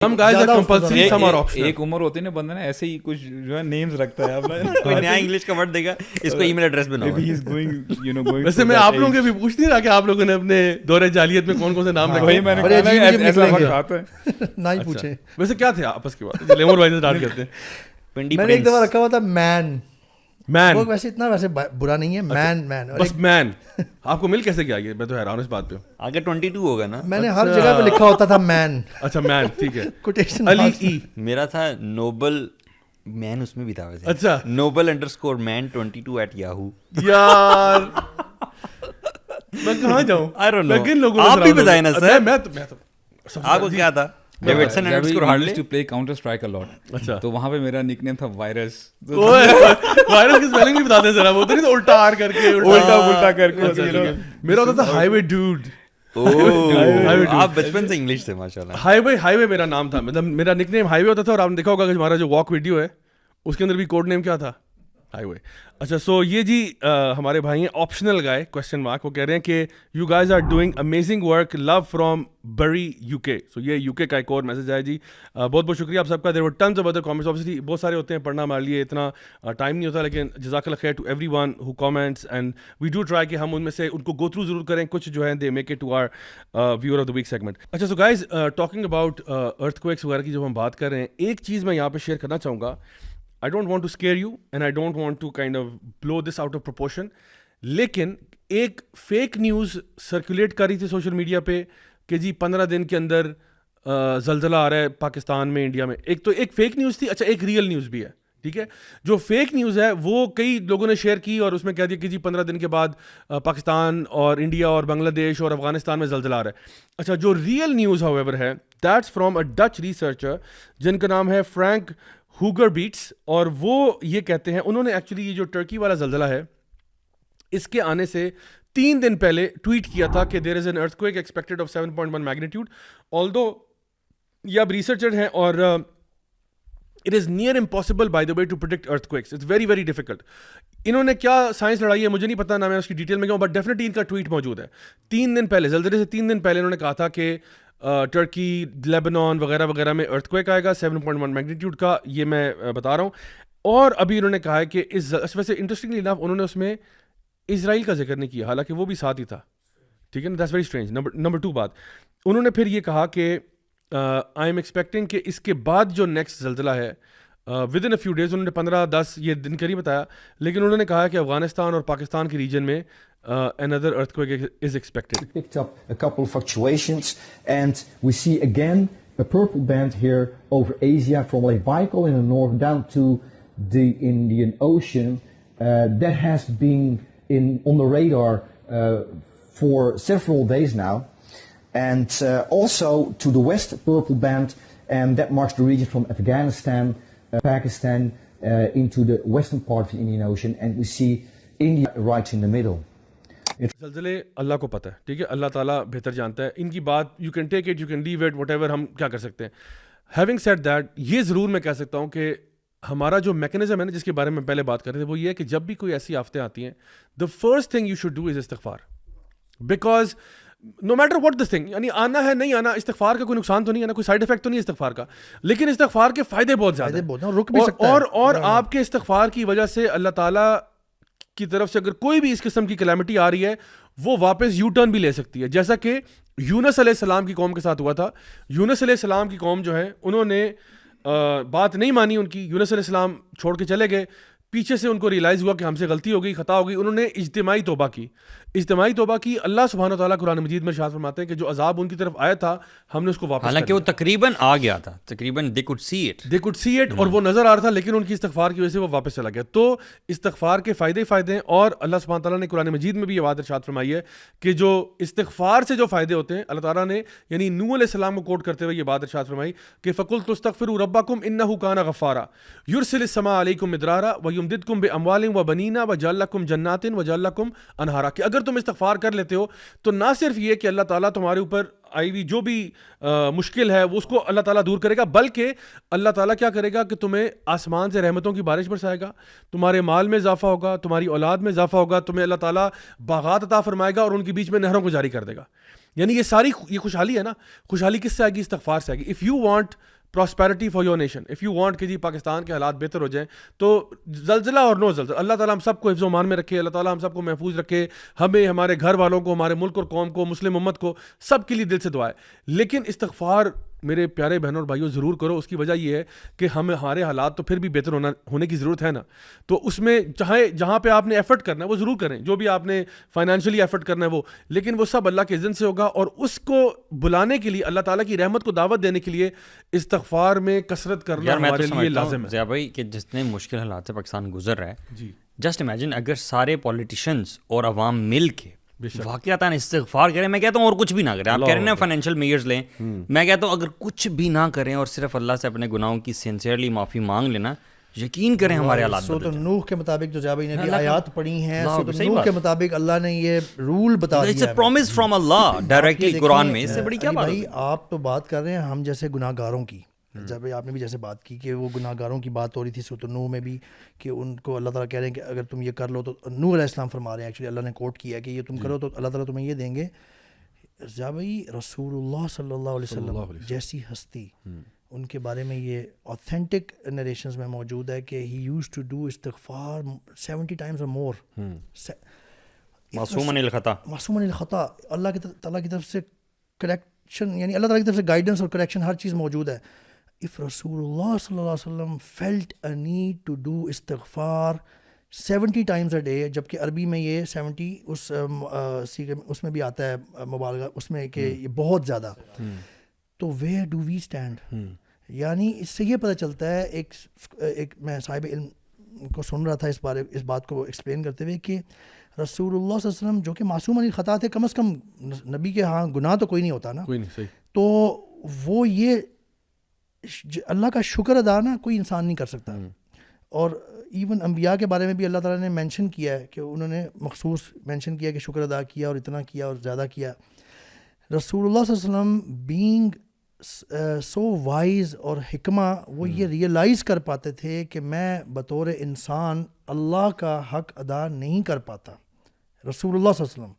Some guys are compulsory, some are optional. ایک عمر ہوتی ہے نا بندہ نا ایسے ہی کچھ جو ہے نیمز رکھتا ہے اپنا, کوئی نیا انگلش کا ورڈ دے گا اس کو ای میل ایڈریس بناؤ. ویسے میں آپ لوگوں کے بھی پوچھ نہیں رہا کہ آپ لوگوں نے اپنے دور جاہلیت میں کون کون سے نام رکھے. میں نے نہ ہی پوچھے. ویسے کیا تھے آپس کی بات, لیمور بھائی سے اسٹارٹ کرتے ہیں. میں نے ایک دفعہ رکھا ہوا تھا مین. مین وہ ویسے اتنا ویسے برا نہیں ہے. مین مین بس مین. آپ کو مل کیسے گیا یہ, میں تو حیران ہوں اس بات پہ. آگے 22 ہوگا نا. میں نے ہر جگہ پہ لکھا ہوتا تھا مین. اچھا مین ٹھیک ہے. کوٹیشن علی ای میرا تھا نوبل مین, اس میں بھی تھا ویسے. اچھا Nobel_man22@yahoo. یار میں کہاں جاؤں, I don't know. میں کن لوگوں آپ بھی بتائیں نا سر. میں تو آپ کو کیا تھا؟ Davidson underscore hardly to play Counter Strike a lot. اچھا تو وہاں پہ میرا نک نیم تھا وائرس. وائرس کی اسپیلنگ بھی بتا دیں ذرا. وہ تو نہیں الٹا آر کر کے الٹا کر کے. میرا ہوتا تھا ہائی وے ڈوڈ. آپ بچپن سے انگلش تھے ماشاء اللہ. ہائی وے میرا نام تھا, مطلب میرا نک نیم ہائی وے ہوتا تھا. اور آپ نے دیکھا ہوگا کہ ہمارا جو واک ویڈیو ہے اس کے اندر بھی کوڈ نیم کیا تھا, ہائی وے. اچھا سو یہ جی ہمارے بھائی ہیں آپشنل گائے کویسچن مارک, وہ کہہ رہے ہیں کہ you guys are doing amazing work, love from Bury U K. So یہ یو کے کا ایک اور میسج ہے جی. بہت بہت شکریہ آپ سب کا. There were tons of other comments, obviously بہت سارے ہوتے ہیں, پڑھنا ہمارے لیے اتنا ٹائم نہیں ہوتا, لیکن جزاک اللہ خیر to everyone who comments and we do try کہ ہم ان میں سے ان کو گو تھرو ضرور کریں. کچھ جو ہے they make it to our viewer of the week segment. اچھا so guys talking about earthquakes وغیرہ کی جب ہم بات کر رہے ہیں, ایک چیز میں یہاں پہ شیئر کرنا چاہوں گا. I don't want to scare you and I don't want to kind of blow this out of proportion. لیکن ایک فیک نیوز سرکولیٹ کر رہی تھی سوشل میڈیا پہ کہ جی 15 دن کے اندر زلزلہ آ رہا ہے پاکستان میں, انڈیا میں. ایک تو ایک فیک نیوز تھی. اچھا ایک ریئل نیوز بھی ہے, ٹھیک ہے. جو فیک نیوز ہے وہ کئی لوگوں نے شیئر کی اور اس میں کہہ دیا کہ جی 15 دن کے بعد پاکستان اور انڈیا اور بنگلہ دیش اور افغانستان میں زلزلہ آ رہا ہے. اچھا جو ریئل نیوز however ہے that's from a Dutch researcher جن کا نام ہے فرینک ہوگر بیٹس, اور وہ یہ کہتے ہیں, انہوں نے ایکچولی یہ جو ٹرکی والا زلزلہ ہے اس کے آنے سے 3 دن پہلے ٹویٹ کیا تھا کہ there is an earthquake expected of 7.1 magnitude. Although یہ اب ریسرچر ہیں اور it is near impossible by the way to predict earthquakes. It's very very difficult. انہوں نے کیا سائنس لڑائی ہے مجھے نہیں پتا, نہ میں اس کی ڈیٹیل میں گیا ہوں, بٹ ڈیفینیٹلی ان کا ٹویٹ موجود ہے. 3 دن پہلے, زلزلے سے 3 دن پہلے انہوں نے کہا تھا کہ ٹرکی, لیبنان وغیرہ وغیرہ میں ارتھ کویک آئے گا 7.1 میگنیٹیوڈ کا. یہ میں بتا رہا ہوں. اور ابھی انہوں نے کہا ہے کہ ویسے انٹرسٹنگلی انف انہوں نے اس میں اسرائیل کا ذکر نہیں کیا, حالانکہ وہ بھی ساتھ ہی تھا, ٹھیک ہے نا. That's very strange. نمبر 2 بات, انہوں نے پھر یہ کہا کہ آئی ایم ایکسپیکٹنگ کہ اس کے بعد جو نیکسٹ زلزلہ ہے within a few days, انہوں نے 15-10 یہ دن کا نہیں بتایا, لیکن انہوں نے کہا کہ افغانستان اور پاکستان کے ریجن میں another earthquake is expected. We picked up a couple of fluctuations and we see again a purple band here over Asia from Lake Baikal in the north down to the Indian Ocean. That has been on the radar for several days now. And also to the west, purple band, and that marks the region from Afghanistan, Pakistan, into the western part of the Indian Ocean, and we see India right in the middle. زلزلے اللہ کو پتہ ہے, ٹھیک ہے, اللہ تعالیٰ بہتر جانتا ہے. ان کی بات you can take it, you can leave it, whatever, ہم کیا کر سکتے ہیں. ہیونگ سیڈ دیٹ, یہ ضرور میں کہہ سکتا ہوں کہ ہمارا جو میکینزم ہے نا جس کے بارے میں پہلے بات کر رہے تھے, وہ یہ ہے کہ جب بھی کوئی ایسی آفتیں آتی ہیں, the first thing you should do is استغفار. Because no matter what this thing, یعنی آنا ہے نہیں آنا, استغفار کا کوئی نقصان تو نہیں ہے نا, کوئی سائڈ افیکٹ تو نہیں ہے استغفار کا, لیکن استغفار کے فائدے بہت زیادہ ہیں, رک بھی سکتا ہے. اور آپ کے استغفار کی وجہ سے اللہ تعالیٰ کی طرف سے اگر کوئی بھی اس قسم کی کلیمٹی آ رہی ہے وہ واپس یو ٹرن بھی لے سکتی ہے, جیسا کہ یونس علیہ السلام کی قوم کے ساتھ ہوا تھا. یونس علیہ السلام کی قوم جو ہے انہوں نے بات نہیں مانی ان کی, یونس علیہ السلام چھوڑ کے چلے گئے. پیچھے سے ان کو ریئلائز ہوا کہ ہم سے غلطی ہو گئی, خطا ہو گئی, انہوں نے اجتماعی توبہ کی. اللہ سبحانہ وتعالیٰ قرآن مجید میں ارشاد فرماتے ہیں کہ جو عذاب ان کی طرف آیا تھا ہم نے اس کو واپس, حالانکہ وہ تقریباً آ گیا تھا, تقریباً they could see it اور وہ نظر آ رہا تھا, لیکن ان کی استغفار کی وجہ سے وہ واپس چلا گیا. تو استغفار کے فائدے ہیں, اور اللہ سبحانہ تعالیٰ نے قرآن مجید میں بھی یہ بات ارشاد فرمائی ہے کہ جو استغفار سے جو فائدے ہوتے ہیں, اللہ تعالیٰ نے یعنی نوح علیہ السلام کو کوٹ کرتے ہوئے یہ بات ارشاد فرمائی کہ فَقُلْتُ اسْتَغْفِرُوا رَبَّكُمْ إِنَّهُ كَانَ غَفَّارًا يُرْسِلِ السَّمَاءَ عَلَيْكُمْ مِدْرَارًا وَيُمْدِدْكُمْ بِأَمْوَالٍ وَبَنِينَ وَيَجْعَلْ لَكُمْ جَنَّاتٍ وَيَجْعَلْ لَكُمْ أَنْهَارًا. کہ اگر تم استغفار کر لیتے ہو تو نہ صرف یہ کہ اللہ تعالیٰ تمہارے اوپر آئی ہوئی جو بھی مشکل ہے وہ اس کو اللہ تعالیٰ دور کرے گا, بلکہ اللہ تعالیٰ کیا کرے گا کہ تمہیں آسمان سے رحمتوں کی بارش برسائے گا, تمہارے مال میں اضافہ ہوگا, تمہاری اولاد میں اضافہ ہوگا, تمہیں اللہ تعالیٰ باغات عطا فرمائے گا اور ان کے بیچ میں نہروں کو جاری کر دے گا. یعنی یہ ساری یہ خوشحالی ہے نا, خوشحالی کس سے آئے گی؟ استغفار سے آئے گی. If you want prosperity for your nation, if you want کہ جی پاکستان کے حالات بہتر ہو جائیں, تو زلزلہ اور نو زلزلہ, اللہ تعالیٰ ہم سب کو حفظ و امان میں رکھے, اللہ تعالیٰ ہم سب کو محفوظ رکھے, ہمیں, ہمارے گھر والوں کو, ہمارے ملک اور قوم کو, مسلم امت کو, سب کے لیے دل سے دعا ہے. لیکن استغفار میرے پیارے بہنوں اور بھائیوں ضرور کرو. اس کی وجہ یہ ہے کہ ہمارے حالات تو پھر بھی بہتر ہونے کی ضرورت ہے نا, تو اس میں چاہے جہاں پہ آپ نے ایفرٹ کرنا ہے وہ ضرور کریں, جو بھی آپ نے فائنینشلی ایفرٹ کرنا ہے وہ, لیکن وہ سب اللہ کے اذن سے ہوگا. اور اس کو بلانے کے لیے, اللہ تعالیٰ کی رحمت کو دعوت دینے کے لیے استغفار میں کثرت کرنا ہمارے لیے لازم ہے. ضیاء بھائی کہ جتنے مشکل حالات سے پاکستان گزر رہا ہے, جی جسٹ امیجن اگر سارے پولیٹیشینز اور عوام مل کے واقعتاً استغفار کریں. میں کہتا ہوں اور کچھ بھی نہ کریں. آپ کہہ رہے ہیں فائنینشیل میئرز لیں, میں کہتا ہوں اگر کچھ بھی نہ کریں اور صرف اللہ سے اپنے گناہوں کی سنسیئرلی معافی مانگ لینا, یقین کریں ہمارے حالات سورۃ نوح کے مطابق جو جابر نے بھی آیات پڑھی ہیں, سورۃ نوح کے مطابق اللہ نے یہ رول بتا دیا ہے. It's a promise from Allah directly Quran میں. اس سے بڑی کیا بات ہے؟ آپ تو بات کر رہے ہیں ہم جیسے گناہ گاروں کی, جب آپ نے بھی جیسے بات کی کہ وہ گناہ گاروں کی بات ہو رہی تھی سورۃ نوح میں بھی, کہ ان کو اللہ تعالیٰ کہہ رہے ہیں کہ اگر تم یہ کر لو تو, نوح علیہ السلام فرما رہے ہیں, ایکچولی اللہ نے کوٹ کیا ہے کہ یہ تم کرو تو اللہ تعالیٰ تمہیں یہ دیں گے. جا بھائی رسول اللہ صلی اللہ علیہ وسلم جیسی ہستی, ان کے بارے میں یہ اوتھینٹک نریشنز میں موجود ہے کہ ہی یوز ٹو ڈو استغفار 70 times or more. معصوم عن الخطا, معصوم عن الخطا, اللہ کے تعالیٰ کی طرف سے کریکشن, یعنی اللہ تعالیٰ کی طرف سے گائیڈنس اور کریکشن ہر چیز موجود ہے. If رسول اللہ صلی اللہ علیہ وسلم felt a need to do استغفار 70 times a day, جبکہ عربی میں یہ 70 اس میں بھی آتا ہے مبالغہ اس میں کہ یہ بہت زیادہ, تو where do we stand؟ یعنی اس سے یہ پتہ چلتا ہے, ایک میں صاحب علم کو سن رہا تھا اس بات کو ایکسپلین کرتے ہوئے کہ رسول اللہ صلی اللہ علیہ وسلم جو کہ معصوم عن الخطا تھے, کم از کم نبی کے ہاں گناہ تو کوئی نہیں ہوتا نا, کوئی نہیں, صحیح, تو وہ یہ اللہ کا شکر ادا نا کوئی انسان نہیں کر سکتا. اور ایون انبیاء کے بارے میں بھی اللہ تعالیٰ نے مینشن کیا ہے کہ انہوں نے مخصوص مینشن کیا کہ شکر ادا کیا اور اتنا کیا اور زیادہ کیا. رسول اللہ صلی اللہ علیہ وسلم بینگ سو وائز اور حکمہ, وہ یہ ریئلائز کر پاتے تھے کہ میں بطور انسان اللہ کا حق ادا نہیں کر پاتا. رسول اللہ صلی اللہ علیہ وسلم,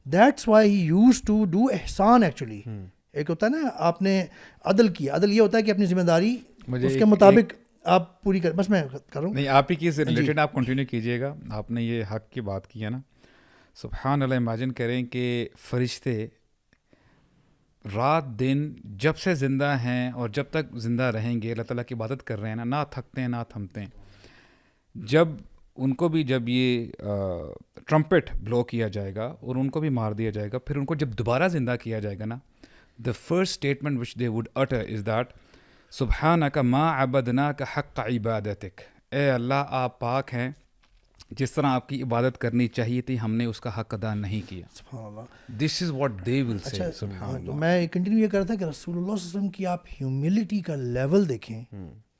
that's why he used to do احسان. ایکچولی ایک ہوتا ہے نا آپ نے عدل کیا, عدل یہ ہوتا ہے کہ اپنی ذمہ داری اس کے مطابق آپ پوری کر. بس میں کروں نہیں, آپ ہی کی سے ریلیٹڈ آپ کنٹینیو کیجیے گا. آپ نے یہ حق کی بات کی ہے نا, سبحان اللہ, امیجن کریں کہ فرشتے رات دن جب سے زندہ ہیں اور جب تک زندہ رہیں گے اللہ تعالیٰ کی عبادت کر رہے ہیں نا, نہ تھکتے ہیں نہ تھمتے ہیں. جب ان کو بھی جب یہ ٹرمپٹ بلو کیا جائے گا اور ان کو بھی مار دیا جائے گا, پھر ان کو جب دوبارہ زندہ کیا جائے گا نا, the first statement which they would utter is that سبحانک ما عبدناک حق عبادتک, اے اللہ آپ پاک ہیں, جس طرح آپ کی عبادت کرنی چاہیے تھی ہم نے اس کا حق ادا نہیں کیا. سبحان اللہ, this is what they will say. سبحان اللہ. میں کنٹینیو یہ کر رہا تھا کہ رسول اللہ صلی اللہ علیہ وسلم کی آپ ہیوملٹی کا لیول دیکھیں.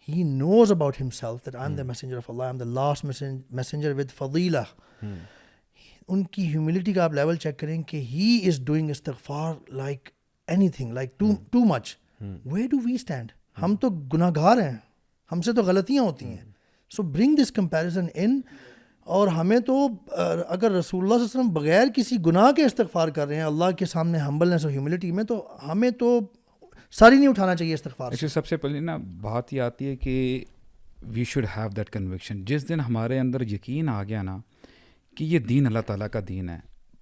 He knows about himself that I'm the messenger of Allah, I'm the last messenger with fadila. ان کی ہیوملٹی کا آپ لیول چیک کریں کہ he is doing استغفار like anything, like too much. Where do we stand? ہم تو گناہ گار ہیں, ہم سے تو غلطیاں ہوتی ہیں. So bring this comparison in. اور ہمیں تو اگر رسول اللہ صلی اللہ علیہ وسلم بغیر کسی گناہ کے استغفار کر رہے ہیں اللہ کے سامنے ہمبلنس اور ہیوملٹی میں, تو ہمیں تو ساری نہیں اٹھانا چاہیے استغفار. سب سے پہلے نا بات یہ آتی ہے کہ we should have that conviction. جس دن ہمارے اندر یقین آ گیا نا کہ یہ دین اللہ تعالیٰ کا دین ہے,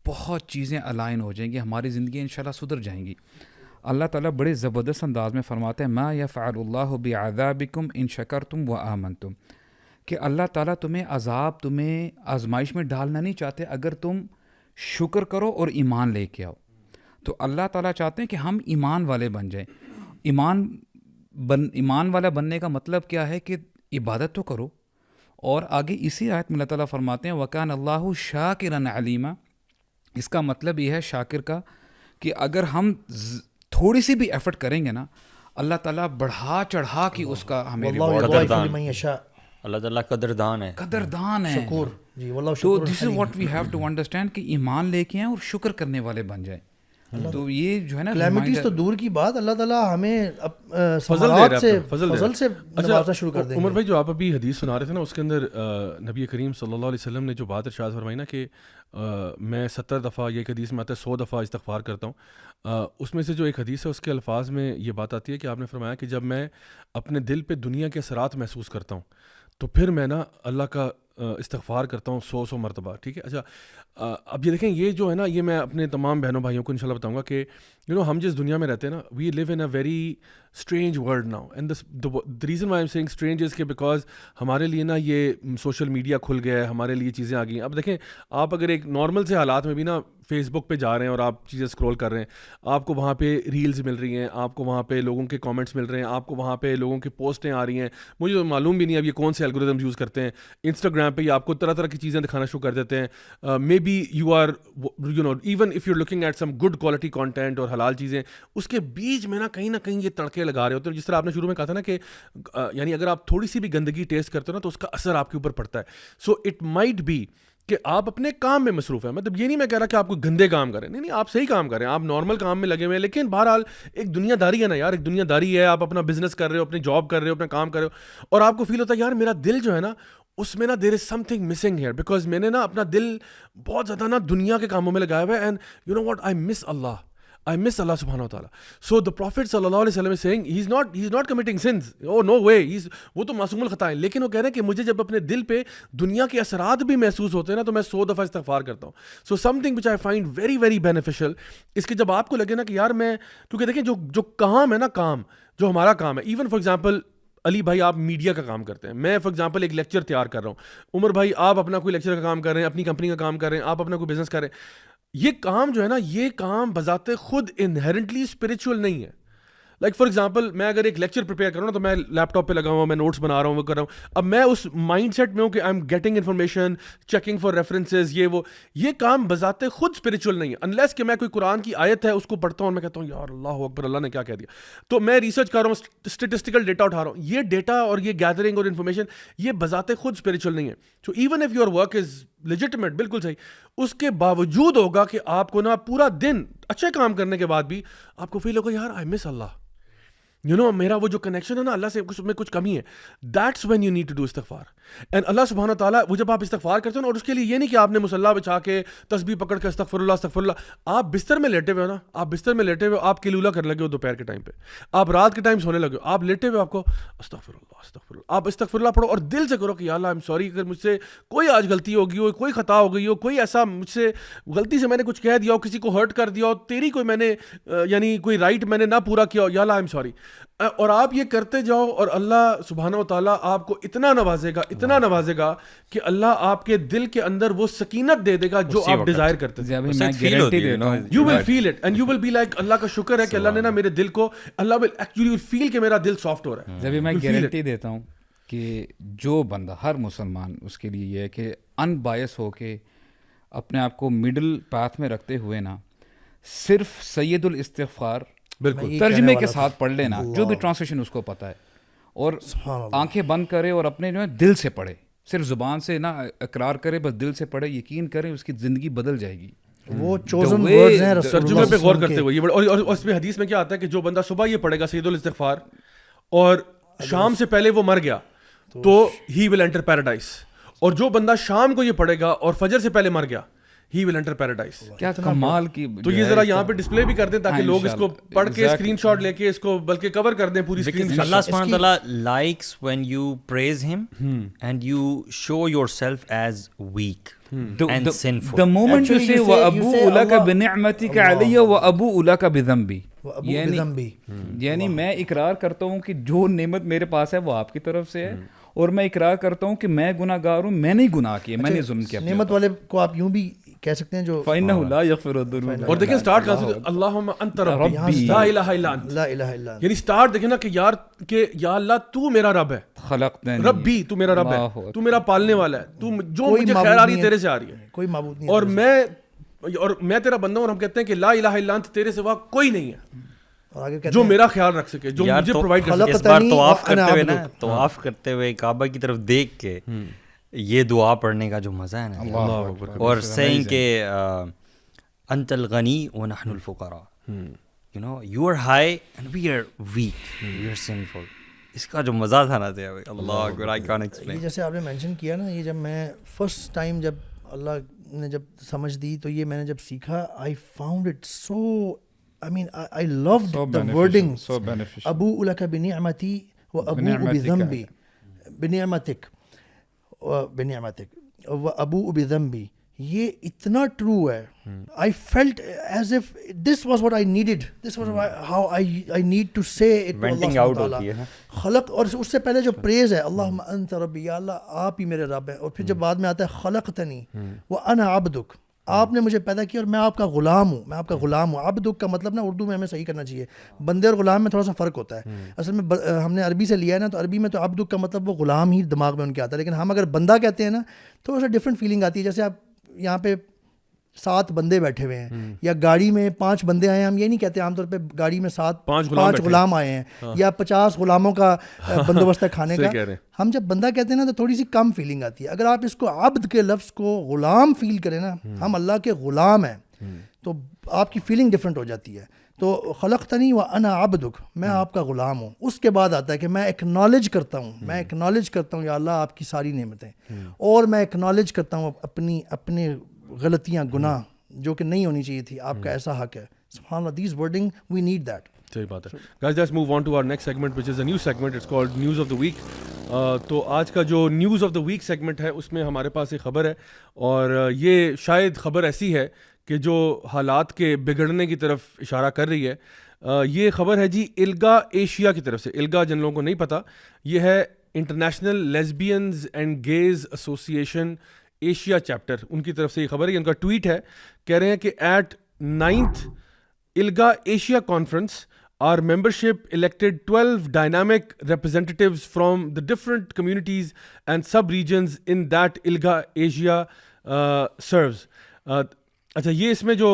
بہت چیزیں الائن ہو جائیں گی, ہماری زندگی انشاءاللہ سدھر جائیں گی. اللہ تعالیٰ بڑے زبردست انداز میں فرماتے ہیں ما یفعل اللہ بعذابکم ان شکرتم وآمنتم, کہ اللہ تعالیٰ تمہیں عذاب, تمہیں آزمائش میں ڈالنا نہیں چاہتے اگر تم شکر کرو اور ایمان لے کے آؤ. تو اللہ تعالیٰ چاہتے ہیں کہ ہم ایمان والے بن جائیں. ایمان والا بننے کا مطلب کیا ہے کہ عبادت تو کرو, اور آگے اسی آیت میں اللہ تعالیٰ فرماتے ہیں وَكَانَ اللَّهُ شَاكِرًا عَلِيمًا. اس کا مطلب یہ ہے شاکر کا کہ اگر ہم تھوڑی سی بھی ایفرٹ کریں گے نا, اللہ تعالیٰ بڑھا چڑھا کے اس کا ہمیں اللہ تعالیٰ قدردان ہے, قدردان ہے. شکور جی واللہ تو شکور. This is what we have to understand کہ ایمان لے کے آئیں اور شکر کرنے والے بن جائیں. تو یہ جو ہے نا کلیمٹیز تو دور کی بات, اللہ تعالیٰ ہمیں فضل دے رہا ہے, فضل سے نوازنا شروع کر دیں گے. عمر بھائی جو آپ ابھی حدیث سنا رہے تھے نا, اس کے اندر نبی کریم صلی اللہ علیہ وسلم نے جو بات ارشاد فرمائی نا کہ میں 70 دفعہ, یہ ایک حدیث میں آتا ہے 100 دفعہ استغفار کرتا ہوں, اس میں سے جو ایک حدیث ہے اس کے الفاظ میں یہ بات آتی ہے کہ آپ نے فرمایا کہ جب میں اپنے دل پہ دنیا کے اثرات محسوس کرتا ہوں تو پھر میں نا اللہ کا استغفار کرتا ہوں 100 مرتبہ. ٹھیک ہے, اچھا اب یہ دیکھیں, یہ جو ہے نا, یہ میں اپنے تمام بہنوں بھائیوں کو انشاءاللہ بتاؤں گا کہ ہم جس دنیا میں رہتے ہیں نا, we live in a very strange world now, and the reason why I'm saying strange is کہ بیکاز ہمارے لیے نا یہ سوشل میڈیا کھل گیا ہے, ہمارے لیے چیزیں آ گئی ہیں. اب دیکھیں آپ اگر ایک نارمل سے حالات میں بھی نا فیس بک پہ جا رہے ہیں اور آپ چیزیں اسکرول کر رہے ہیں, آپ کو وہاں پہ ریلز مل رہی ہیں, آپ کو وہاں پہ لوگوں کے کامنٹس مل رہے ہیں, آپ کو وہاں پہ لوگوں کی پوسٹیں آ رہی ہیں. مجھے معلوم بھی نہیں اب یہ کون سے الگوریدم یوز کرتے ہیں. انسٹاگرام پہ آپ کو طرح طرح کی چیزیں دکھانا شروع کر دیتے ہیں. Maybe you are even if you are looking at some good quality content اور حلال چیزیں, اس کے بیچ میں نا کہیں یہ تڑکے لگا رہے ہوتے ہیں. جس طرح آپ نے شروع میں کہا تھا نا کہ یعنی اگر آپ تھوڑی سی بھی گندگی ٹیسٹ کرتے ہو نا تو اس کا اثر آپ کے اوپر پڑتا ہے. سو اٹ مائٹ بی کہ آپ اپنے کام میں مصروف ہیں, مطلب یہ نہیں میں کہہ رہا کہ آپ کو گندے کام کریں, نہیں آپ صحیح کام کریں, آپ نارمل کام میں لگے ہوئے ہیں, لیکن بہرحال ایک دنیا داری ہے نا یار, ایک دنیا داری ہے. آپ اپنا بزنس کر رہے ہو, اپنی جاب کر رہے ہو, اپنا کام کر رہے ہو, اور آپ کو فیل ہوتا ہے یار میرا دل جو ہے نا اس میں نا there is something missing here, because میں نے نا اپنا دل بہت زیادہ نا دنیا کے کاموں میں لگایا ہوا ہے. And you know what, I miss Allah subhanahu wa ta'ala. So the Prophet sallallahu alaihi wasallam is saying he's not committing sins. Oh no way, وہ تو معصوم الخطا ہے, لیکن وہ کہہ رہے ہیں کہ مجھے جب اپنے دل پہ دنیا کے اثرات بھی محسوس ہوتے ہیں نا تو میں 100 دفعہ استغفار کرتا ہوں. So something which I find very very beneficial اس کے جب آپ کو لگے نا کہ یار میں, کیونکہ دیکھیں جو کام ہے نا, کام جو ہمارا کام ہے, ایون فار ایگزامپل علی بھائی آپ میڈیا کا کام کرتے ہیں, میں فار ایگزامپل ایک لیکچر تیار کر رہا ہوں, عمر بھائی آپ اپنا کوئی لیکچر کا کام کر رہے ہیں, اپنی کمپنی کا کام کر رہے ہیں, آپ اپنا کوئی بزنس کر رہے ہیں. یہ کام جو ہے نا, یہ کام بذات خود انہیرنٹلی اسپرچل نہیں ہے. لائک فار ایگزامپل میں اگر ایک لیکچر پریپیئر کروں نا تو میں لیپ ٹاپ پہ لگا ہوا ہوں, میں نوٹس بنا رہا ہوں, وہ کر رہا ہوں. اب میں اس مائنڈ سیٹ میں ہوں کہ I am getting information, checking for references, یہ وہ. یہ کام بذات خود اسپرچل نہیں ہے, انلیس کہ میں کوئی قرآن کی آیت ہے اس کو پڑھتا ہوں اور میں کہتا ہوں یار اللہ اکبر, اللہ نے کیا کہہ دیا, تو میں ریسرچ کر رہا ہوں, اسٹیٹسٹیکل ڈیٹا اٹھا رہا ہوں. یہ ڈیٹا اور یہ گیدرنگ اور انفارمیشن یہ بذات خود اسپرچل نہیں ہے. So even if your work is legitimate, بالکل صحیح, اس کے باوجود ہوگا کہ آپ کو نا پورا دن اچھے کام کرنے کے بعد بھی آپ کو فیل ہوگا یار آئی مس اللہ, میرا وہ جو کنیکشن ہے نا اللہ سے, اس میں کچھ کمی ہے. That's when you need to do استغفار. اینڈ اللہ سبحانہ تعالیٰ, وہ جب آپ استغفار کرتے ہو نا, اور اس کے لیے یہ نہیں کہ آپ نے مصلی بچھا کے تسبیح پکڑ کے استغفر اللہ, آپ بستر میں لیٹے ہوئے ہو نا, آپ بستر میں لیٹے ہوئے آپ قیلولہ کرنے لگے ہو دوپہر کے ٹائم پہ, آپ رات کے ٹائم سونے لگے ہو, آپ لیٹے ہوئے آپ کو استغفر اللہ, آپ استغفر اللہ پڑھو اور دل سے کرو کہ یا اللہ آئی ایم سوری, اگر مجھ سے کوئی آج غلطی ہوگی ہو, کوئی خطا ہو گئی ہو, کوئی ایسا مجھ سے غلطی سے میں نے کچھ کہہ دیا ہو, کسی کو ہرٹ کر دیا ہو, تیری کوئی میں نے یعنی کوئی رائٹ میں نے نہ پورا کیا ہو, یا اللہ آئی ایم سوری. اور آپ یہ کرتے جاؤ اور اللہ سبحانہ و تعالیٰ آپ کو اتنا نوازے گا کہ اللہ آپ کے دل کے اندر وہ سکینت دے دے گا جو آپ ڈیزائر کرتے ہیں. You will feel it and you will be like Allah کا شکر ہے کہ اللہ نے نا میرے دل کو, اللہ ول ایکچولی فیل کہ میرا دل سافٹ ہو رہا ہے. جب میں گارنٹی دیتا ہوں کہ جو بندہ, ہر مسلمان, اس کے لیے یہ ہے کہ ان بائس ہو کے اپنے آپ کو مڈل پاتھ میں رکھتے ہوئے نا صرف سید الاستغفار بالکل ترجمے کے ساتھ پڑھ لینا, جو بھی ٹرانسلیشن اس کو پتہ ہے, اور آنکھیں بند کرے اور اپنے جو ہے دل سے پڑھے, صرف زبان سے نہ اقرار کرے, بس دل سے پڑھے, یقین کریں اس کی زندگی بدل جائے گی. وہ چوزن ورڈز ہیں ترجمے پہ غور کرتے ہوئے. اور اس میں حدیث میں کیا آتا ہے کہ جو بندہ صبح یہ پڑھے گا سید الاستغفار اور شام سے پہلے وہ مر گیا تو ہی ول انٹر پیراڈائز, اور جو بندہ شام کو یہ پڑھے گا اور فجر سے پہلے مر گیا he will enter paradise. کیا کمال کی. تو یہ ذرا یہاں پہ ڈسپلے بھی کر دیں تاکہ لوگ اس کو پڑھ کے اسکرین شاٹ لے کے اس کو بلکہ کور کر دیں پوری اسکرین. اللہ سبحانہ تعالیٰ likes when you praise him and you show yourself as weak and sinful. The moment you say وَأَبُوءُ لَكَ بِنِعْمَتِكَ عَلَيَّ وَأَبُوءُ لَكَ بِذَنْبِي, یعنی میں اقرار کرتا ہوں کہ جو نعمت میرے پاس ہے وہ آپ کی طرف سے ہے, اور میں اقرار کرتا ہوں کہ میں گناہ گار ہوں, میں نے گناہ کیے, میں نے ظلم کیا. نعمت والے کو آپ یوں بھی کہہ سکتے ہیں جو فَإِنَّهُ لَا يَغْفِرُ الذُّنُوبَ. اور دیکھیں سٹارٹ کرتے ہیں اللہم انت ربی لا الہ الا انت, لا الہ الا انت, یعنی سٹارٹ دیکھیں نا کہ یار کہ یا اللہ تو میرا رب ہے, خلقتنی ربی تو میرا رب ہے, تو میرا پالنے والا ہے, تو جو مجھے خیر آ رہی ہے تیرے سے آ رہی ہے, کوئی معبود نہیں, اور میں تیرا بندہ ہوں, اور ہم کہتے ہیں کہ لا الہ الا انت, تیرے سوا کوئی نہیں ہے جو میرا خیال رکھ سکے, جو مجھے پرووائڈ کر سکے. اس بار طواف کرتے ہوئے نا, طواف کرتے ہوئے کعبہ کی طرف دیکھ کے یہ دعا پڑھنے کا جو مزہ ہے نا, اور سیئنگ کہ انت الغنی ونحن الفقراء. You know, you are high and we are weak, we are sinful. اس کا جو مزہ تھا نا تھا اللہ اکبر, I can't explain. یہ جیسے آپ نے مینشن کیا نا, یہ جب میں فرسٹ ٹائم جب اللہ نے جب سمجھ دی تو یہ میں نے جب سیکھا, I found it so, I mean I loved the wording. So beneficial. ابو لک بنعمتی و ابو بذنبی بنعمتک و ابو بذنبی, یہ اتنا ٹرو ہے. I felt as if this was what I needed, this was how I need to say it to Allah subhanahu wa ta'ala. خلق, اور اس سے پہلے جو پریز ہے اللہم انت ربی, یا اللہ آپ ہی میرے رب ہیں, اور پھر جب بعد میں آتا ہے خلقتنی وانا عبدک, آپ نے مجھے پیدا کیا اور میں آپ کا غلام ہوں, میں آپ کا غلام ہوں. عبدک کا مطلب نا اردو میں ہمیں صحیح کرنا چاہیے, بندے اور غلام میں تھوڑا سا فرق ہوتا ہے. اصل میں ہم نے عربی سے لیا ہے نا, تو عربی میں تو عبدک کا مطلب وہ غلام ہی دماغ میں ان کے آتا ہے, لیکن ہم اگر بندہ کہتے ہیں نا تو اسے ڈفرینٹ فیلنگ آتی ہے. جیسے آپ یہاں پہ 7 بندے بیٹھے ہوئے ہیں, یا گاڑی میں 5 بندے آئے ہیں, ہم یہ نہیں کہتے عام طور پہ گاڑی میں 5 غلام آئے ہیں, یا 50 غلاموں کا بندوبست ہے کھانے کا. ہم جب بندہ کہتے ہیں نا تو تھوڑی سی کم فیلنگ آتی ہے. اگر آپ اس کو عبد کے لفظ کو غلام فیل کریں نا, ہم اللہ کے غلام ہیں, تو آپ کی فیلنگ ڈفرینٹ ہو جاتی ہے. تو خلقتنی وانا عبدک, میں آپ کا غلام ہوں. اس کے بعد آتا ہے کہ میں ایکنالج کرتا ہوں, یا اللہ آپ کی ساری نعمتیں, اور میں ایکنالج کرتا ہوں اپنے غلطیاں, گناہ جو کہ نہیں ہونی چاہیے تھی. آپ کا ایسا حق ہے. سبحان Allah, these wording we need that. صحیح بات ہے. Guys, let's move on to our next segment, which is a new segment. It's called News of the Week. تو آج کا جو news of the week segment ہے اس میں ہمارے پاس ایک خبر ہے, اور یہ شاید خبر ایسی ہے کہ جو حالات کے بگڑنے کی طرف اشارہ کر رہی ہے. یہ خبر ہے جی الگا ایشیا کی طرف سے. الگا جن لوگوں کو نہیں پتہ, یہ ہے international lesbians and gays association Asia chapter, ان کی طرف سے یہ خبر ہے. ان کا ٹویٹ ہے, کہہ رہے ہیں کہ at 9th ILGA Asia conference our membership elected 12 dynamic representatives from the different communities and sub-regions in that ILGA Asia serves. اچھا, یہ اس میں جو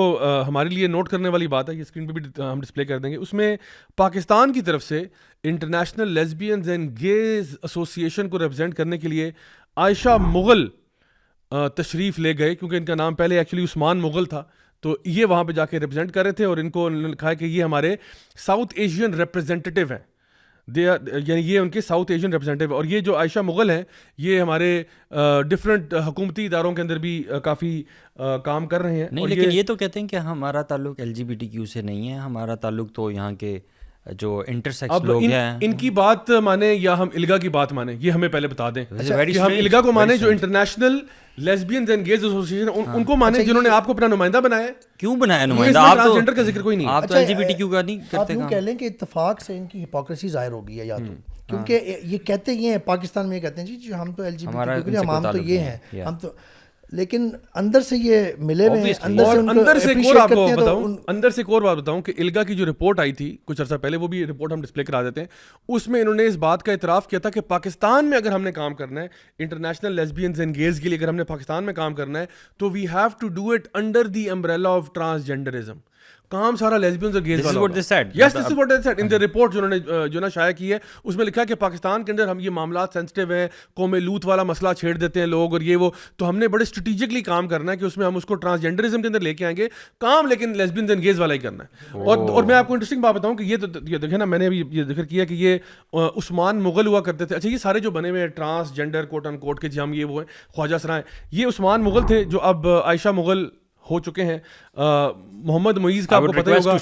ہمارے لیے نوٹ کرنے والی بات ہے, یہ اسکرین پہ بھی ہم ڈسپلے کر دیں گے, اس میں پاکستان کی طرف سے international lesbians and gays association کو ریپرزینٹ کرنے کے لیے عائشہ مغل تشریف لے گئے, کیونکہ ان کا نام پہلے ایکچولی عثمان مغل تھا. تو یہ وہاں پہ جا کے ریپرزینٹ کر رہے تھے, اور ان کو لکھا ہے کہ یہ ہمارے ساؤتھ ایشین ریپرزینٹیو ہیں, یعنی یہ ان کے ساؤتھ ایشین ریپرزینٹیو. اور یہ جو عائشہ مغل ہیں یہ ہمارے ڈفرینٹ حکومتی اداروں کے اندر بھی کافی کام کر رہے ہیں. نہیں, لیکن یہ تو کہتے ہیں کہ ہمارا تعلق LGBTQ سے نہیں ہے, ہمارا تعلق تو یہاں کے جو انٹرسیکس لوگ ہیں ان کی بات مانیں یا ہم الگا کی بات مانیں, یہ ہمیں پہلے بتا دیں کہ ہم الگا کو مانیں جو international lesbians and gays association, ان کو مانیں جنہوں نے آپ کو اپنا نمائندہ بنایا ہے. کیوں بنایا نمائندہ؟ آپ تو ٹرانسجنڈر کا ذکر کوئی نہیں, آپ تو LGBTQ کا نہیں کرتے. آپ یوں کہہ لیں کہ اتفاق سے ان کی ہپوکریسی ظاہر ہو گئی ہے, یا تو کیونکہ یہ کہتے یہ ہیں پاکستان میں, یہ کہتے ہیں جی جو ہم تو LGBTQ ہم تو یہ ہیں, ہم تو, لیکن اندر سے یہ ملے ہوئے ہیں. اندر سے ایک اور آپ کو بتاؤں, اندر سے ایک اور بات بتاؤں کہ الگا کی جو رپورٹ آئی تھی کچھ عرصہ پہلے, وہ بھی رپورٹ ہم ڈسپلے کرا دیتے ہیں, اس میں انہوں نے اس بات کا اعتراف کیا تھا کہ پاکستان میں اگر ہم نے کام کرنا ہے انٹرنیشنل لیسبینز اینڈ گیز کے لیے, اگر ہم نے پاکستان میں کام کرنا ہے تو we have to do it under the umbrella of transgenderism. کام سارا لیسبینز اور گیز والا ہوگا. Yes, this is what they said in the report جو انہوں نے جو نا شائع کی ہے. اس میں لکھا ہے کہ پاکستان کے اندر ہم یہ معاملات سینسٹیو ہیں, قوم لوط والا مسئلہ چھیڑ دیتے ہیں لوگ اور یہ وہ, تو ہم نے بڑے اسٹریٹجکلی کام کرنا ہے کہ اس میں ہم اس کو ٹرانسجینڈرزم کے اندر لے کے آئیں گے کام, لیکن لیسبینز اینڈ گیز والا ہی کرنا ہے. اور میں آپ کو انٹرسٹنگ بات بتاؤں کہ یہ تو یہ دیکھیں نا, میں نے ابھی یہ ذکر کیا کہ یہ عثمان مغل ہوا کرتے تھے. اچھا, یہ سارے جو بنے ہوئے ٹرانسجینڈر کوٹ ان کوٹ کے جی ہم یہ وہ ہیں خواجہ سرائے, یہ عثمان مغل تھے جو اب عائشہ مغل ہو چکے ہیں. محمد معیز کا آپ کو پتہ ہوگا,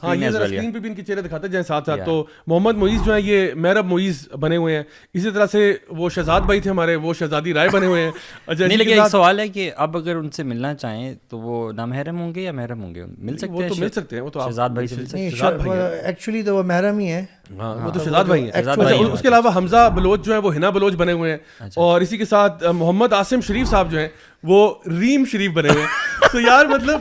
ہاں یہ اسکرین پہ بھی ان کے چہرے دکھاتے جائیں ساتھ ساتھ. تو محمد معیز جو ہیں یہ محرب معیز بنے ہوئے ہیں. اسی طرح سے وہ شہزاد بھائی تھے ہمارے, وہ شہزادی رائے بنے ہوئے ہیں. نہیں, لیکن ایک سوال ہے کہ اب اگر ان سے ملنا چاہیں تو وہ نامحرم ہوں گے یا محرم ہوں گے؟ مل سکتے ہیں, وہ تو مل سکتے ہیں, وہ تو شہزاد بھائی سے مل سکتے ہیں. ایکچولی تو وہ محرم ہی ہیں, وہ تو شہزاد بھائی ہیں. اس کے علاوہ حمزہ بلوچ جو ہیں وہ ہنا بلوچ بنے ہوئے ہیں, اور اسی کے ساتھ محمد عاصم شریف صاحب جو ہیں وہ ریم شریف بنے ہوئے ہیں. تو یار مطلب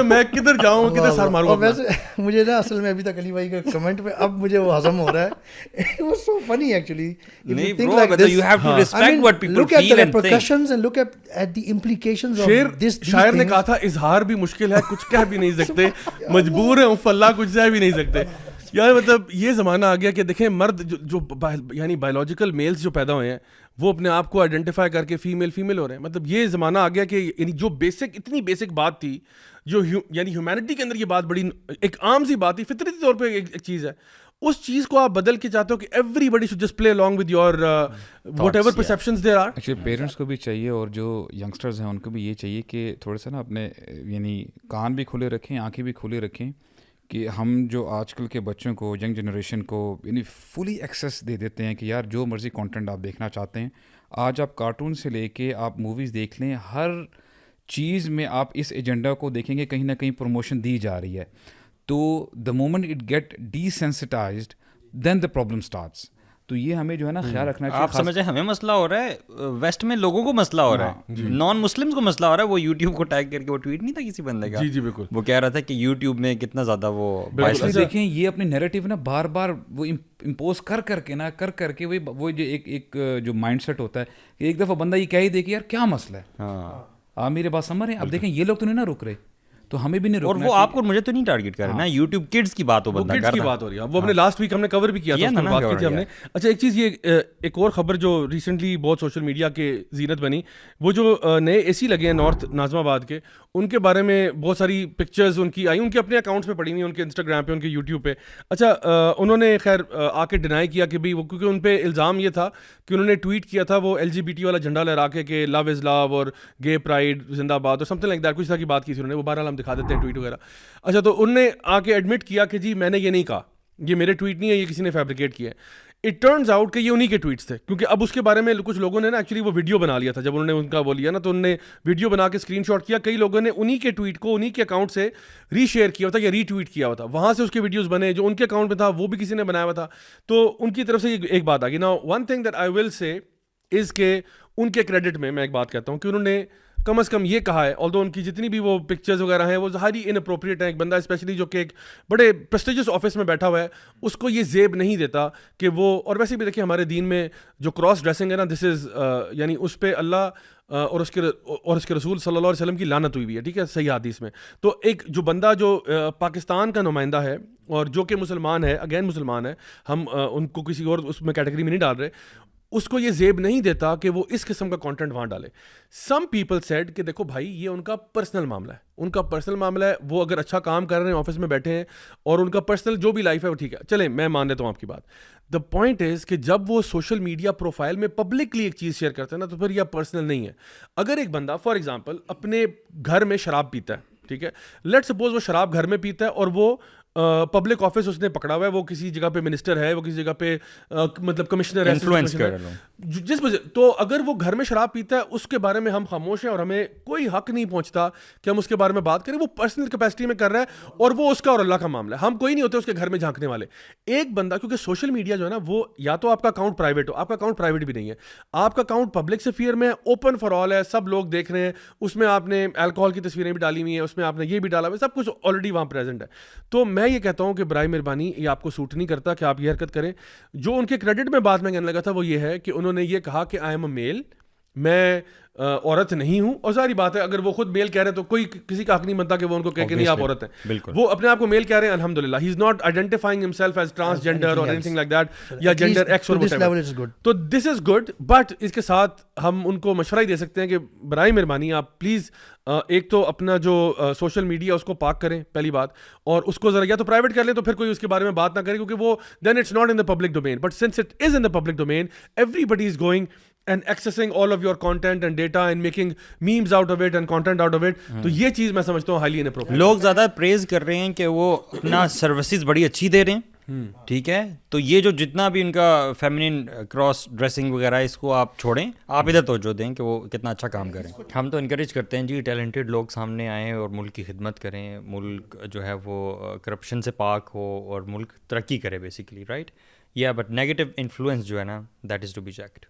میں کدھر جاؤں, کدھر سر ماروں. ویسے مجھے نا اصل میں ابھی تک علی بھائی کا کمنٹ پہ اب مجھے وہ ہضم ہو رہا ہے. It was so funny actually. نہیں bro, but you have to respect what people feel and think. Look at the repercussions and look at the implications of this. شاعر نے کہا تھا اظہار بھی مشکل ہے, کچھ کہہ بھی نہیں سکتے, مجبور ہیں اللہ, کچھ سہ بھی نہیں سکتے. یار مطلب یہ زمانہ آ گیا کہ دیکھیں مرد جو یعنی بایولوجیکل میلز جو پیدا ہوئے ہیں وہ اپنے آپ کو آئیڈینٹیفائی کر کے فیمیل ہو رہے ہیں. مطلب یہ زمانہ آ گیا کہ یعنی جو اتنی بیسک بات تھی جو یعنی ہیومینٹی کے اندر یہ بات بڑی ایک عام سی بات تھی, فطرتی طور پہ ایک چیز ہے, اس چیز کو آپ بدل کے چاہتے ہو کہ everybody should just play along with your whatever perceptions there are. Actually parents کو بھی چاہیے اور جو ینگسٹرز ہیں ان کو بھی یہ چاہیے کہ تھوڑا سا نا اپنے یعنی کان بھی کھلے رکھیں, آنکھیں بھی کھلی رکھیں کہ ہم جو آج کل کے بچوں کو, ینگ جنریشن کو یعنی فلی ایکسیس دے دیتے ہیں کہ یار جو مرضی کانٹینٹ آپ دیکھنا چاہتے ہیں. آج آپ کارٹون سے لے کے آپ موویز دیکھ لیں, ہر چیز میں آپ اس ایجنڈا کو دیکھیں گے کہیں نہ کہیں پروموشن دی جا رہی ہے. تو the moment it get desensitised then the problem starts. تو یہ ہمیں جو ہے نا خیال رکھنا چاہیے. آپ سمجھیں ہمیں مسئلہ ہو رہا ہے, ویسٹ میں لوگوں کو مسئلہ ہو رہا ہے, نان مسلمس کو مسئلہ ہو رہا ہے. وہ یوٹیوب کو ٹیگ کر کے, وہ ٹویٹ نہیں تھا کسی بندے کا, جی بالکل, وہ کہہ رہا تھا کہ یوٹیوب میں کتنا زیادہ وہ دیکھیں یہ اپنے نیریٹیو نا بار بار وہ امپوز کر کے وہ جو ایک جو مائنڈ سیٹ ہوتا ہے کہ ایک دفعہ بندہ یہ کہہ ہی دے کہ یار کیا مسئلہ ہے. آپ میرے بات سمجھ رہے ہیں. اب دیکھیں یہ لوگ تو نہیں نا رک رہے, تو ہمیں بھی نہیں روکنا. اور وہ آپ کو مجھے تو نہیں ٹارگٹ کر رہے نا, یوٹیوب کڈز کی بات ہو, بندہ کڈز کی بات ہو رہی ہے. وہ ہم نے لاسٹ ویک ہم نے کور بھی کیا تھا, اس میں بات کی تھی ہم نے. اچھا ایک چیز, یہ ایک اور خبر جو ریسنٹلی بہت سوشل میڈیا کے زینت بنی, وہ جو نئے اے سی لگے ہیں نارتھ ناظم آباد کے, ان کے بارے میں بہت ساری پکچرز ان کی آئی, ان کے اپنے اکاؤنٹس پہ پڑی ہوئی, ان کے انسٹاگرام پہ, ان کے یوٹیوب پہ. اچھا انہوں نے خیر آ کے ڈینائی کیا کہ بھائی وہ, کیونکہ ان پہ الزام یہ تھا کہ انہوں نے ٹویٹ کیا تھا وہ LGBT والا جھنڈا لہرا کے کہ لو از لو اور گے پرائڈ زندہ باد اور سمتھنگ لائک دیٹ, کچھ طرح کی بات کی تھی انہوں نے. وہ بہرحال ہم دکھا دیتے ہیں ٹویٹ وغیرہ. اچھا تو انہوں نے آ کے ایڈمٹ کیا کہ جی میں نے یہ نہیں کہا, یہ میرے ٹویٹ نہیں ہے, یہ کسی نے فیبریکیٹ کیا ہے. اٹ ٹرنز آؤٹ کہ یہ انہی کے ٹویٹس تھے, کیونکہ اب اس کے بارے میں کچھ لوگوں نے نا ایکچولی وہ ویڈیو بنا لیا تھا. جب انہوں نے ان کا وہ لیا نا تو انہوں نے ویڈیو بنا کے اسکرین شاٹ کیا, کئی لوگوں نے انہی کے ٹویٹ کو انہی کے اکاؤنٹ سے ری شیئر کیا ہوا تھا یا ری ٹویٹ کیا ہوا تھا, وہاں سے اس کے ویڈیوز بنے. جو ان کے اکاؤنٹ میں تھا وہ بھی کسی نے بنایا ہوا تھا. تو ان کی طرف سے ایک بات آ گئی. نا ون تھنگ دیٹ آئی ول سے از کہ ان کے کریڈٹ میں ایک بات کہتا ہوں کہ انہوں نے کم از کم یہ کہا ہے, آلدو ان کی جتنی بھی وہ پکچرز وغیرہ ہیں وہ ہاری ان اپروپریٹ ہیں. ایک بندہ اسپیشلی جو کہ ایک بڑے پریسٹیجس آفس میں بیٹھا ہوا ہے, اس کو یہ زیب نہیں دیتا کہ وہ, اور ویسے بھی دیکھیں ہمارے دین میں جو کراس ڈریسنگ ہے نا, دس از یعنی اس پہ اللہ اور اس کے رسول صلی اللہ علیہ وسلم کی لعنت ہوئی ہوئی ہے, ٹھیک ہے, صحیح حدیث میں. تو ایک جو بندہ جو پاکستان کا نمائندہ ہے اور جو کہ مسلمان ہے, اگین مسلمان ہے, ہم ان کو کسی اور اس میں کیٹیگری میں نہیں ڈال رہے, اس کو یہ زیب نہیں دیتا کہ وہ اس قسم کا کانٹینٹ وہاں ڈالے. سم پیپل سیڈ کہ دیکھو بھائی یہ ان کا پرسنل معاملہ ہے, ان کا پرسنل معاملہ ہے, وہ اگر اچھا کام کر رہے ہیں, آفس میں بیٹھے ہیں اور ان کا پرسنل جو بھی لائف ہے وہ ٹھیک ہے, چلیں میں مان لیتا ہوں آپ کی بات. دا پوائنٹ از کہ جب وہ سوشل میڈیا پروفائل میں پبلکلی ایک چیز شیئر کرتے ہیں نا, تو پھر یہ پرسنل نہیں ہے. اگر ایک بندہ فار ایگزامپل اپنے گھر میں شراب پیتا ہے, ٹھیک ہے, لیٹ سپوز وہ شراب گھر میں پیتا ہے اور وہ پبلک آفس اس نے پکڑا ہوا ہے, وہ کسی جگہ پہ منسٹر ہے, وہ کسی جگہ پہ مطلب کمشنر ہے, جس وجہ, تو اگر وہ گھر میں شراب پیتا ہے اس کے بارے میں ہم خاموش ہیں اور ہمیں کوئی حق نہیں پہنچتا کہ ہم اس کے بارے میں بات کریں. وہ پرسنل کیپیسٹی میں کر رہا ہے اور وہ اس کا اور اللہ کا معاملہ ہے, ہم کوئی نہیں ہوتے اس کے گھر میں جھانکنے والے. ایک بندہ, کیونکہ سوشل میڈیا جو ہے نا وہ یا تو آپ کا اکاؤنٹ پرائیویٹ ہو, آپ کا اکاؤنٹ پرائیویٹ بھی نہیں ہے, آپ کا اکاؤنٹ پبلک سفیئر میں اوپن فار آل ہے, سب لوگ دیکھ رہے ہیں, اس میں آپ نے الکوہول کی تصویریں بھی ڈالی ہوئی ہیں, اس میں آپ نے یہ بھی ڈالا ہوا ہے, سب کچھ آلریڈی وہاں پریزنٹ ہے. تو میں یہ کہتا ہوں کہ برائے مہربانی یہ آپ کو سوٹ نہیں کرتا کہ آپ یہ حرکت کریں. جو ان کے کریڈٹ میں بات میں کہنے لگا تھا وہ یہ ہے کہ انہوں نے یہ کہا کہ آئی ایم اے میل, میں عورت نہیں ہوں. اور ساری بات ہے اگر وہ خود میل کہہ رہے ہیں تو کوئی کسی کا حق نہیں بنتا کہ وہ ان کو کہے کہ نہیں آپ عورت ہیں. وہ اپنے آپ کو میل کہہ رہے ہیں, الحمدللہ, he is not identifying himself as transgender or anything like that یا جینڈر ایکس اور whatever. تو دس از گڈ, بٹ اس کے ساتھ ہم ان کو مشورہ ہی دے سکتے ہیں کہ برائے مہربانی آپ پلیز ایک تو اپنا جو سوشل میڈیا اس کو پاک کریں پہلی بات, اور اس کو ذرا یا تو پرائیویٹ کر لیں تو پھر کوئی اس کے بارے میں بات نہ کرے, کیونکہ وہ then it's not in the public domain. But since it is in the public domain, everybody is going and accessing all of your content and data and making memes out of it and content out of it. تو یہ چیز میں سمجھتا ہوں highly inappropriate. لوگ زیادہ پریز کر رہے ہیں کہ وہ اپنا سروسز بڑی اچھی دے رہے ہیں, ٹھیک ہے, تو یہ جو جتنا بھی ان کا فیمنن کراس ڈریسنگ وغیرہ اس کو آپ چھوڑیں, آپ ادھر توجہ دیں کہ وہ کتنا اچھا کام کریں. ہم تو انکریج کرتے ہیں جی ٹیلنٹڈ لوگ سامنے آئیں اور ملک کی خدمت کریں, ملک جو ہے وہ کرپشن سے پاک ہو اور ملک ترقی کرے بیسیکلی, رائٹ, یا بٹ نیگیٹو انفلوئنس جو ہے نا that is to be checked.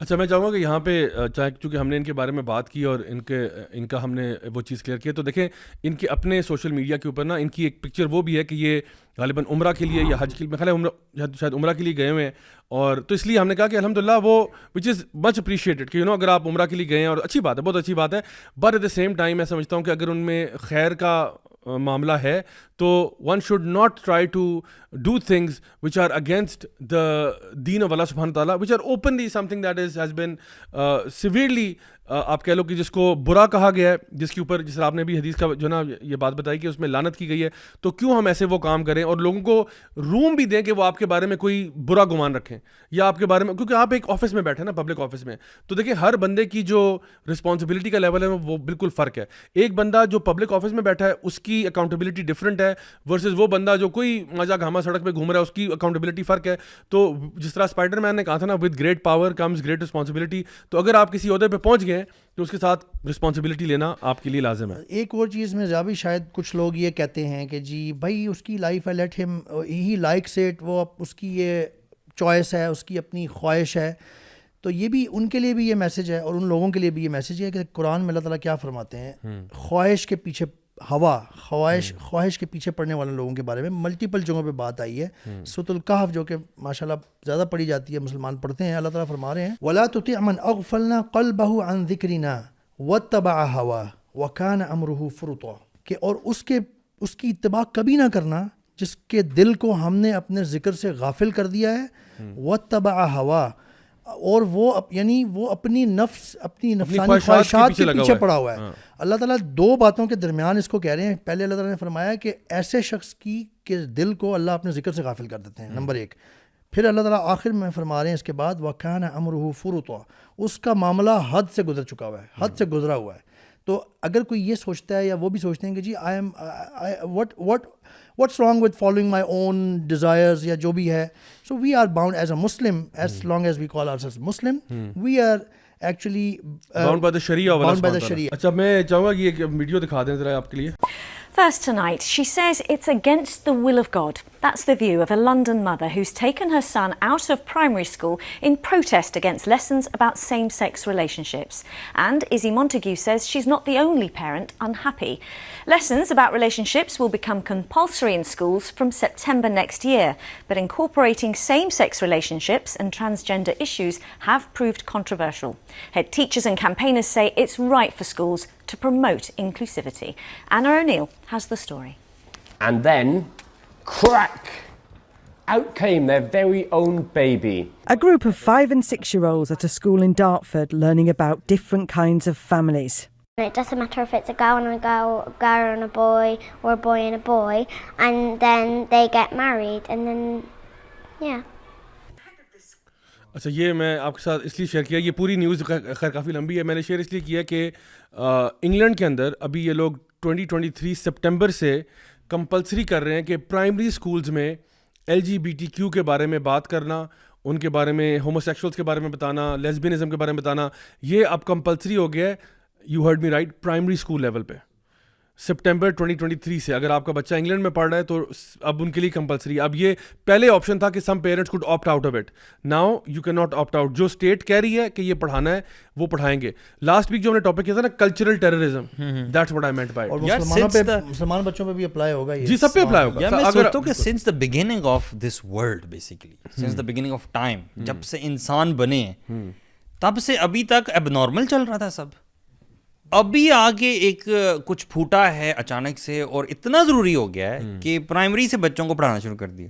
اچھا میں چاہوں گا کہ یہاں پہ چاہے چونکہ ہم نے ان کے بارے میں بات کی اور ان کا ہم نے وہ چیز کلیئر کی, تو دیکھیں ان کے اپنے سوشل میڈیا کے اوپر نا ان کی ایک پکچر وہ بھی ہے کہ یہ غالباً عمرہ کے لیے یا حج کے لیے, میں خیال ہے شاید عمرہ کے لیے گئے ہوئے ہیں, اور تو اس لیے ہم نے کہا کہ الحمدللہ وہ وچ از مچ اپریشیٹڈ کہ اگر آپ عمرہ کے لیے گئے ہیں, اور اچھی بات ہے, بہت اچھی بات ہے, but at the same time میں سمجھتا ہوں کہ اگر ان میں خیر کا معاملہ ہے تو one should not try to do things which are against the deen of Allah subhanahu wa ta'ala, which are openly something that has been severely آپ کہہ لو کہ جس کو برا کہا گیا ہے, جس کے اوپر, جس آپ نے بھی حدیث کا جو نا یہ بات بتائی کہ اس میں لعنت کی گئی ہے, تو کیوں ہم ایسے وہ کام کریں اور لوگوں کو روم بھی دیں کہ وہ آپ کے بارے میں کوئی برا گمان رکھیں یا آپ کے بارے میں, کیونکہ آپ ایک آفس میں بیٹھے نا, پبلک آفس میں, تو دیکھیں ہر بندے کی جو رسپانسبلٹی کا لیول ہے وہ بالکل فرق ہے. ایک بندہ جو پبلک آفس میں بیٹھا ہے اس کی اکاؤنٹیبلٹی ڈفرینٹ ہے ورسز وہ بندہ جو کوئی مزہ گھاما سڑک پہ گھوم رہا ہے, اس کی اکاؤنٹیبلٹی فرق ہے. تو جس طرح اسپائڈر مین نے کہا تھا نا, with great power comes great responsibility, تو اگر آپ کسی عہدے پہ پہنچ گئے تو اس کے ساتھ رسپانسبلٹی لینا آپ کے لیے لازم ہے. ایک اور چیز میں بھی شاید کچھ لوگ یہ کہتے ہیں کہ جی بھائی اس کی لائف ہے, لیٹ ہم ہی لائکس اٹ, وہ اس کی یہ چوائس ہے, اس کی اپنی خواہش ہے. تو یہ بھی ان کے لیے بھی یہ میسج ہے اور ان لوگوں کے لیے بھی یہ میسج ہے کہ قرآن میں اللہ تعالیٰ کیا فرماتے ہیں, خواہش کے پیچھے ہوا, خواہش کے پیچھے پڑنے والے لوگوں کے بارے میں ملٹیپل جگہوں پہ بات آئی ہے. سورۃ الکہف جو کہ ماشاءاللہ زیادہ پڑھی جاتی ہے, مسلمان پڑھتے ہیں, اللہ تعالیٰ فرما رہے ہیں وَلَا تُطِعْ مَنْ أَغْفَلْنَا قَلْبَهُ عَنْ ذِكْرِنَا وَاتَّبَعَ هَوَاهُ وَكَانَ أَمْرُهُ فُرُطًا, کہ اور اس کی اتباع کبھی نہ کرنا جس کے دل کو ہم نے اپنے ذکر سے غافل کر دیا ہے, وَاتَّبَعَ هَوَاهُ, اور وہ یعنی وہ اپنی نفسانی خواہشات کے پیچھے پڑا ہوا ہے. اللہ تعالیٰ دو باتوں کے درمیان اس کو کہہ رہے ہیں. پہلے اللہ تعالیٰ نے فرمایا کہ ایسے شخص کی کہ دل کو اللہ اپنے ذکر سے غافل کر دیتے ہیں, نمبر ایک. پھر اللہ تعالیٰ آخر میں فرما رہے ہیں اس کے بعد وَكَانَ أَمْرُهُ فُرُطًا, اس کا معاملہ حد سے گزر چکا ہوا ہے, حد سے گزرا ہوا ہے. تو اگر کوئی یہ سوچتا ہے یا وہ بھی سوچتے ہیں کہ جی what's wrong with following my own desires یا جو بھی ہے, so we are bound as a Muslim, as long as we call ourselves Muslim, we are actually bound by the Sharia. bound by the Sharia. اچھا میں چاہوں گا کہ یہ video دکھا دیں ذرا آپ کے لیے. First tonight, she says it's against the will of God. That's the view of a London mother who's taken her son out of primary school in protest against lessons about same-sex relationships. And Izzy Montague says she's not the only parent unhappy. Lessons about relationships will become compulsory in schools from September next year, but incorporating same-sex relationships and transgender issues have proved controversial. Head teachers and campaigners say it's right for schools to promote inclusivity. Anna O'Neill has the story. And then, crack! Out came their very own baby. A group of 5 and 6-year-olds at a school in Dartford learning about different kinds of families. It doesn't matter if it's a girl and a girl, a girl and a boy, or a boy and a boy, and then they get married, and then, yeah. اچھا یہ میں آپ کے ساتھ اس لیے share کیا, یہ پوری نیوز خیر کافی لمبی ہے, میں نے شیئر اس لیے کیا کہ انگلینڈ کے اندر ابھی یہ لوگ 2023 سپٹمبر سے کمپلسری کر رہے ہیں کہ پرائمری اسکولز میں LGBTQ کے بارے میں بات کرنا, ان کے بارے میں, ہومو سیکشولس کے بارے میں بتانا, لیسبینزم کے بارے میں بتانا, یہ اب کمپلسری ہو گیا ہے. You heard me right, primary school level پہ سپٹمبر 2023 سے. اگر آپ کا بچہ انگلینڈ میں پڑھ رہا ہے تو اب ان کے لیے کمپلسری. اب یہ پہلے آپشن تھا کہ some parents could opt out of it, now you can not opt out. جو اسٹیٹ کہہ رہی ہے کہ یہ پڑھانا ہے وہ پڑھائیں گے. لاسٹ ویک جو ہم نے ٹاپک کیا تھا نا, cultural terrorism, that's what I meant by. اور مسلمان بچوں پہ بھی اپلائی ہوگا یہ, جی سب پہ اپلائی ہوگا. میں سوچتا ہوں کہ since the beginning of this world, basically since the beginning of time, جب سے انسان بنے تب سے ابھی تک اب نارمل چل رہا تھا سب. ابھی آگے ایک کچھ پھوٹا ہے اچانک سے اور اتنا ضروری ہو گیا ہے کہ پرائمری سے بچوں کو پڑھانا شروع کر دیا.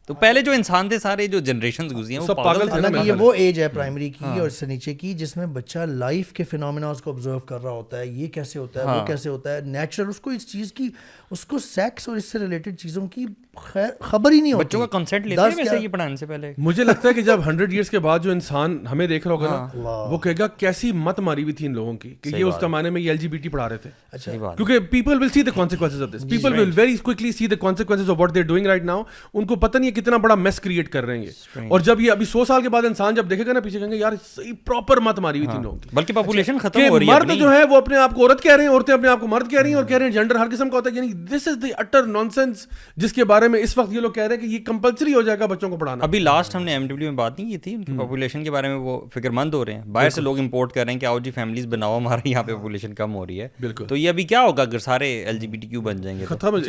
تو پہلے جو انسان تھے سارے جو جنریشنز گزری ہیں وہ پاگل تھے. حالانکہ یہ وہ ایج ہے پرائمری کی اور اس سے نیچے کی جس میں بچہ لائف کے فینومیناز کو آبزرو کر رہا ہوتا ہے, یہ کیسے ہوتا ہے, وہ کیسے ہوتا ہے, نیچرل, اس کو اس چیز کی, اس کو سیکس اور اس سے ریلیٹڈ چیزوں کی خبر ہی نہیں ہوتی. بچوں کا کنسنٹ لیتے ہیں ویسے یہ پڑھانے سے پہلے. مجھے لگتا ہے کہ جب 100 ایئرس کے بعد جو انسان ہمیں دیکھ رہا ہوگا نا, وہ کہے گا کیسی مت ماری ہوئی تھی ان لوگوں کی کہ یہ اس زمانے میں یہ LGBT پڑھا رہے تھے. کیونکہ people will see the consequences of this, people will very quickly see the consequences of what they are doing right now. ان کو پتہ نہیں ہے کتنا بڑا میس کریٹ کر رہے ہیں یہ. اور جب یہ ابھی 100 سال کے بعد انسان جب دیکھے گا نا پیچھے, کہیں گے یار صحیح پراپر مت ماری ہوئی تھی ان لوگوں کی. بلکہ پاپولیشن ختم ہو رہی ہے. مرد جو ہے وہ اپنے آپ کو عورت کہہ رہے ہیں, عورتیں اپنے آپ کو مرد کہہ رہی ہیں, اور کہہ رہے ہیں جینڈر ہر قسم کا ہوتا ہے. یعنی دس از دی اٹر نانسنس جس کے بارے میں اس وقت یہ لوگ کہہ رہے ہیں کہ یہ کمپلسری ہو جائے گا بچوں کو پڑھانا. ابھی لاسٹ ہم نے MW میں بات نہیں کی تھی, ان کی پاپولیشن کے بارے میں وہ فکر مند ہو رہے ہیں, باہر سے لوگ امپورٹ کر رہے ہیں کہ آؤ جی فیملیز بناؤ, ہمارے یہاں پہ پاپولیشن کم ہو رہی ہے. بالکل. تو یہ ابھی کیا ہوگا اگر سارے LGBTQ بن جائیں گے, ختم ہو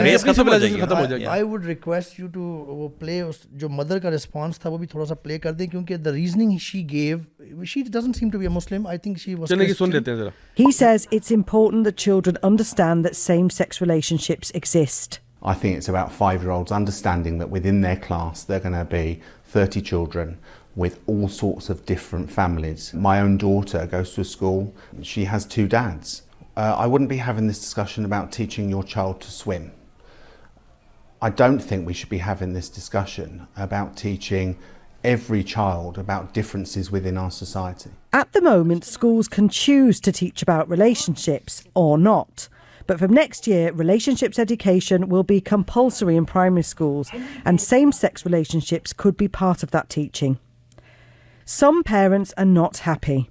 ریس ختم ہو جائے گی. I would request request you to وہ play جو mother کا response تھا وہ بھی تھوڑا سا play کر دیں, کیونکہ the reasoning she gave, she doesn't seem to be a Muslim. I think she was چلیں سن لیتے ہیں ذرا. He says it's important that children understand that same-sex relationships exist. I think it's about 5-year-olds understanding that within their class there are going to be 30 children with all sorts of different families. My own daughter goes to a school, she has 2 dads. I wouldn't be having this discussion about teaching your child to swim. I don't think we should be having this discussion about teaching every child about differences within our society. At the moment, schools can choose to teach about relationships or not. But from next year, relationships education will be compulsory in primary schools, and same-sex relationships could be part of that teaching. Some parents are not happy.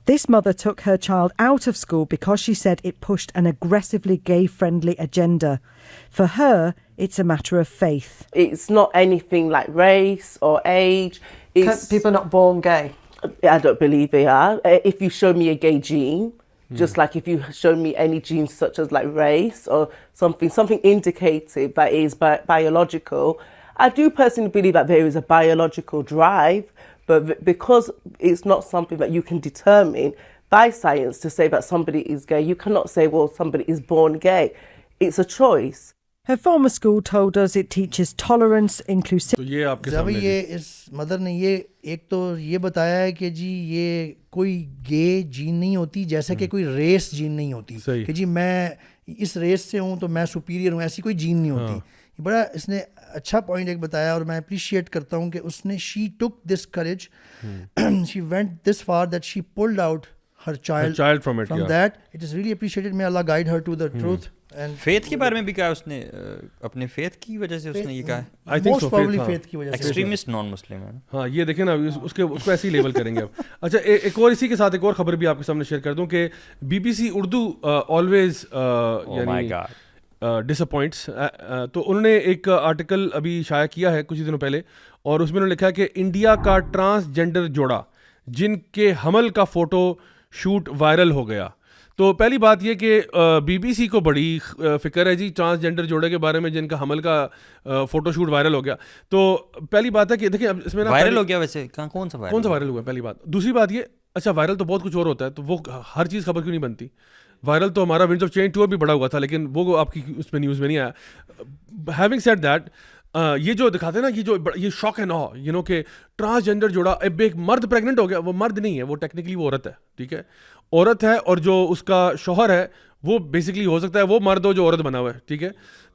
This mother took her child out of school because she said it pushed an aggressively gay-friendly agenda. For her, it's a matter of faith. It's not anything like race or age. People are not born gay? I don't believe they are. If you show me a gay gene, just like if you show me any genes such as like race or something indicative that is biological, I do personally believe that there is a biological drive, but because it's not something that you can determine by science to say that somebody is gay, you cannot say, well, somebody is born gay. It's a choice. Her former school told us it teaches tolerance, inclusivity. تو یہ آپ کے سامنے یہ اس mother نے یہ ایک تو یہ بتایا ہے کہ جی یہ کوئی گے جین نہیں ہوتی, جیسا کہ کوئی ریس جین نہیں ہوتی کہ جی میں اس ریس سے ہوں تو میں سپیریئر ہوں, ایسی کوئی جین نہیں ہوتی. بڑا اس نے اچھا پوائنٹ ایک بتایا اور میں اپریشیٹ کرتا ہوں کہ اس نے she took this courage, she went this far that she pulled out her child from that. It is really appreciated. May Allah guide her to the truth. And faith کے بارے میں بھی کہا اس نے, اپنے فیتھ کی وجہ سے اس نے یہ کہا ہے. I think so. فیتھ کی وجہ سے ایکسٹریمسٹ نان مسلم ہے. ہاں یہ دیکھیں نا, اس کو ایسے ہی لیبل کریں گے اب. اچھا ایک اور اسی کے ساتھ ایک اور خبر بھی آپ کے سامنے شیئر کر دوں کہ BBC اردو آلویز ڈس اپوائنٹس. تو انہوں نے ایک آرٹیکل ابھی شائع کیا ہے کچھ دنوں پہلے, اور اس میں انہوں نے لکھا ہے کہ انڈیا کا ٹرانسجینڈر جوڑا جن کے حمل کا فوٹو شوٹ وائرل ہو گیا. تو پہلی بات یہ کہ BBC کو بڑی فکر ہے جی ٹرانسجینڈر جوڑے کے بارے میں جن کا حمل کا فوٹو شوٹ وائرل ہو گیا. تو پہلی بات ہے کہ دیکھیں اب اس میں وائرل ہو گیا, ویسے کون سا وائرل ہوا پہلی بات. دوسری بات یہ, اچھا وائرل تو بہت کچھ اور ہوتا ہے, تو وہ ہر چیز خبر کیوں نہیں بنتی. وائرل تو ہمارا ونڈس آف چینج ٹور بھی بڑا ہوا تھا, لیکن وہ آپ کی اس میں نیوز میں نہیں آیا. ہیونگ سیڈ دیٹ, یہ جو دکھاتے ہیں نا یہ شوق ہے نا یو نو کہ ٹرانسجینڈر جوڑا, ایک مرد پریگننٹ ہو گیا, وہ مرد نہیں ہے, وہ ٹیکنیکلی وہ عورت ہے, ٹھیک ہے, عورت ہے, اور جو اس کا شوہر ہے وہ بیسکلی ہو سکتا ہے وہ مرد ہو جو عورت بنا ہوا ہے, ٹھیک ہے.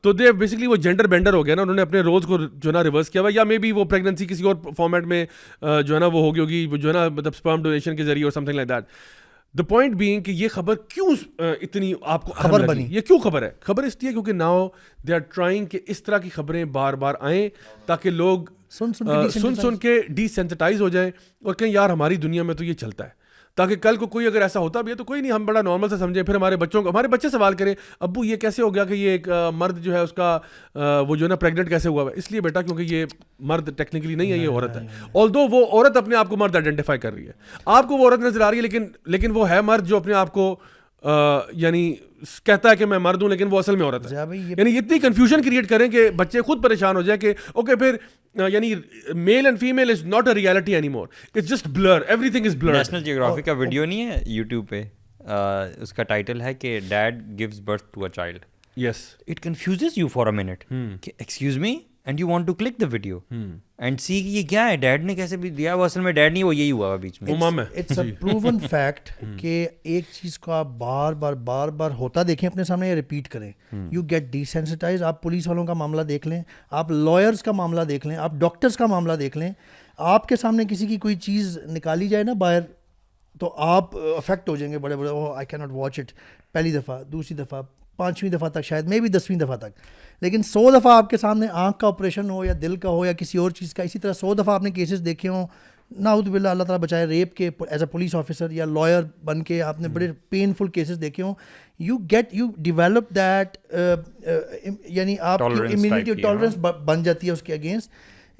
تو دے بیسکلی وہ جینڈر بینڈر ہو گیا نا, انہوں نے اپنے رولز کو جو ہے نا ریورس کیا ہوا, یا مے بی وہ پریگننسی کسی اور فارمیٹ میں جو ہے نا وہ ہوگی جو ہے نا مطلب اسپرم ڈونیشن کے ذریعے اور some thing like that. The point being کہ یہ خبر کیوں اتنی آپ کو خبر بنی, یہ کیوں خبر ہے؟ خبر اس لیے کیونکہ ناؤ دے آر ٹرائنگ کہ اس طرح کی خبریں بار بار آئیں تاکہ لوگ سن کے ڈی سینسٹائز ہو جائیں اور کہیں یار ہماری دنیا میں تو یہ چلتا ہے, تاکہ کل کو کوئی اگر ایسا ہوتا بھی ہے تو کوئی نہیں, ہم بڑا نارمل سے سمجھیں. پھر ہمارے بچے سوال کریں ابو یہ کیسے ہو گیا کہ یہ ایک مرد جو ہے اس کا وہ جو ہے نا پریگننٹ کیسے ہوا ہے؟ اس لیے بیٹا کیونکہ یہ مرد ٹیکنیکلی نہیں ہے, یہ عورت ہے. آلدو وہ عورت اپنے آپ کو مرد آئیڈینٹیفائی کر رہی ہے, آپ کو وہ عورت نظر آ رہی ہے, لیکن وہ ہے مرد جو اپنے آپ کو یعنی کہتا ہے کہ میں مرد ہوں لیکن وہ اصل میں عورت ہے. یعنی اتنی کنفیوژن کریٹ کریں کہ بچے خود پریشان ہو جائیں کہ اوکے پھر یعنی male and female is not a reality any more, it's just blur, everything is blur. National Geographic کا ویڈیو نہیں ہے یوٹیوب پہ, اس کا ٹائٹل ہے کہ dad gives birth to a child. Yes, it confuses you for a minute کہ excuse me and you want to click the video and see کہ یہ کیا ہے, ڈیڈ نے کیسے بھی دیا, وہ اصل میں ڈیڈ نہیں, وہ یہی ہوا بیچ میں. اٹس اے پروون فیکٹ کہ ایک چیز کو آپ بار بار ہوتا دیکھیں اپنے سامنے یا ریپیٹ کریں, یو گیٹ ڈی سینسٹائز. آپ پولیس والوں کا معاملہ دیکھ لیں, آپ لائرس کا معاملہ دیکھ لیں, آپ ڈاکٹرس کا معاملہ دیکھ لیں, آپ کے سامنے کسی کی کوئی چیز نکالی جائے نا باہر تو آپ افیکٹ ہو جائیں گے بڑے, I can not watch it, پہلی دفعہ, دوسری دفعہ, 5ویں دفعہ تک, شاید میں بھی 10ویں دفعہ تک. لیکن 100 دفعہ آپ کے سامنے آنکھ کا آپریشن ہو یا دل کا ہو یا کسی اور چیز کا, اسی طرح 100 دفعہ آپ نے کیسز دیکھے ہوں, نعوذ باللہ اللہ تعالیٰ بچائے, ریپ کے ایز اے پولیس آفیسر یا لائر بن کے آپ نے بڑے پینفل کیسز دیکھے ہوں, یو ڈیولپ دیٹ, یعنی آپ کی امیونٹی ٹالرنس بن جاتی ہے اس کے against.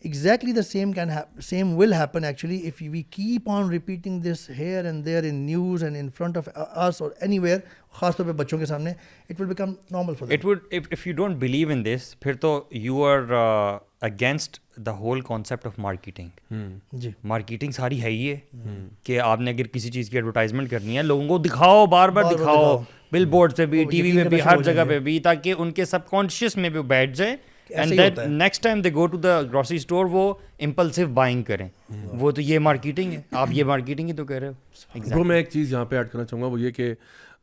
exactly the same will happen actually if we keep on repeating this here and there in news and in front of us or anywhere, خاص طور پہ بچوں کے سامنے. It will become normal for them. It would, if you don't believe in this, پھر تو you are against the whole concept of marketing. جی marketing ساری ہے ہی ہے کہ آپ نے اگر کسی چیز کی ایڈورٹائزمنٹ کرنی ہے لوگوں کو دکھاؤ, بار بار دکھاؤ, بل بورڈ پہ بھی, ٹی وی میں بھی, ہر جگہ پہ بھی, تاکہ ان کے سب کانشیس میں بھی بیٹھ جائے. And that next time they go to the grocery store وہ امپلسو بائنگ کریں. وہ تو یہ مارکیٹنگ ہے, آپ یہ مارکیٹنگ ہی تو کہہ رہے ہو. وہ میں ایک چیز یہاں پہ ایڈ کرنا چاہوں گا, وہ یہ کہ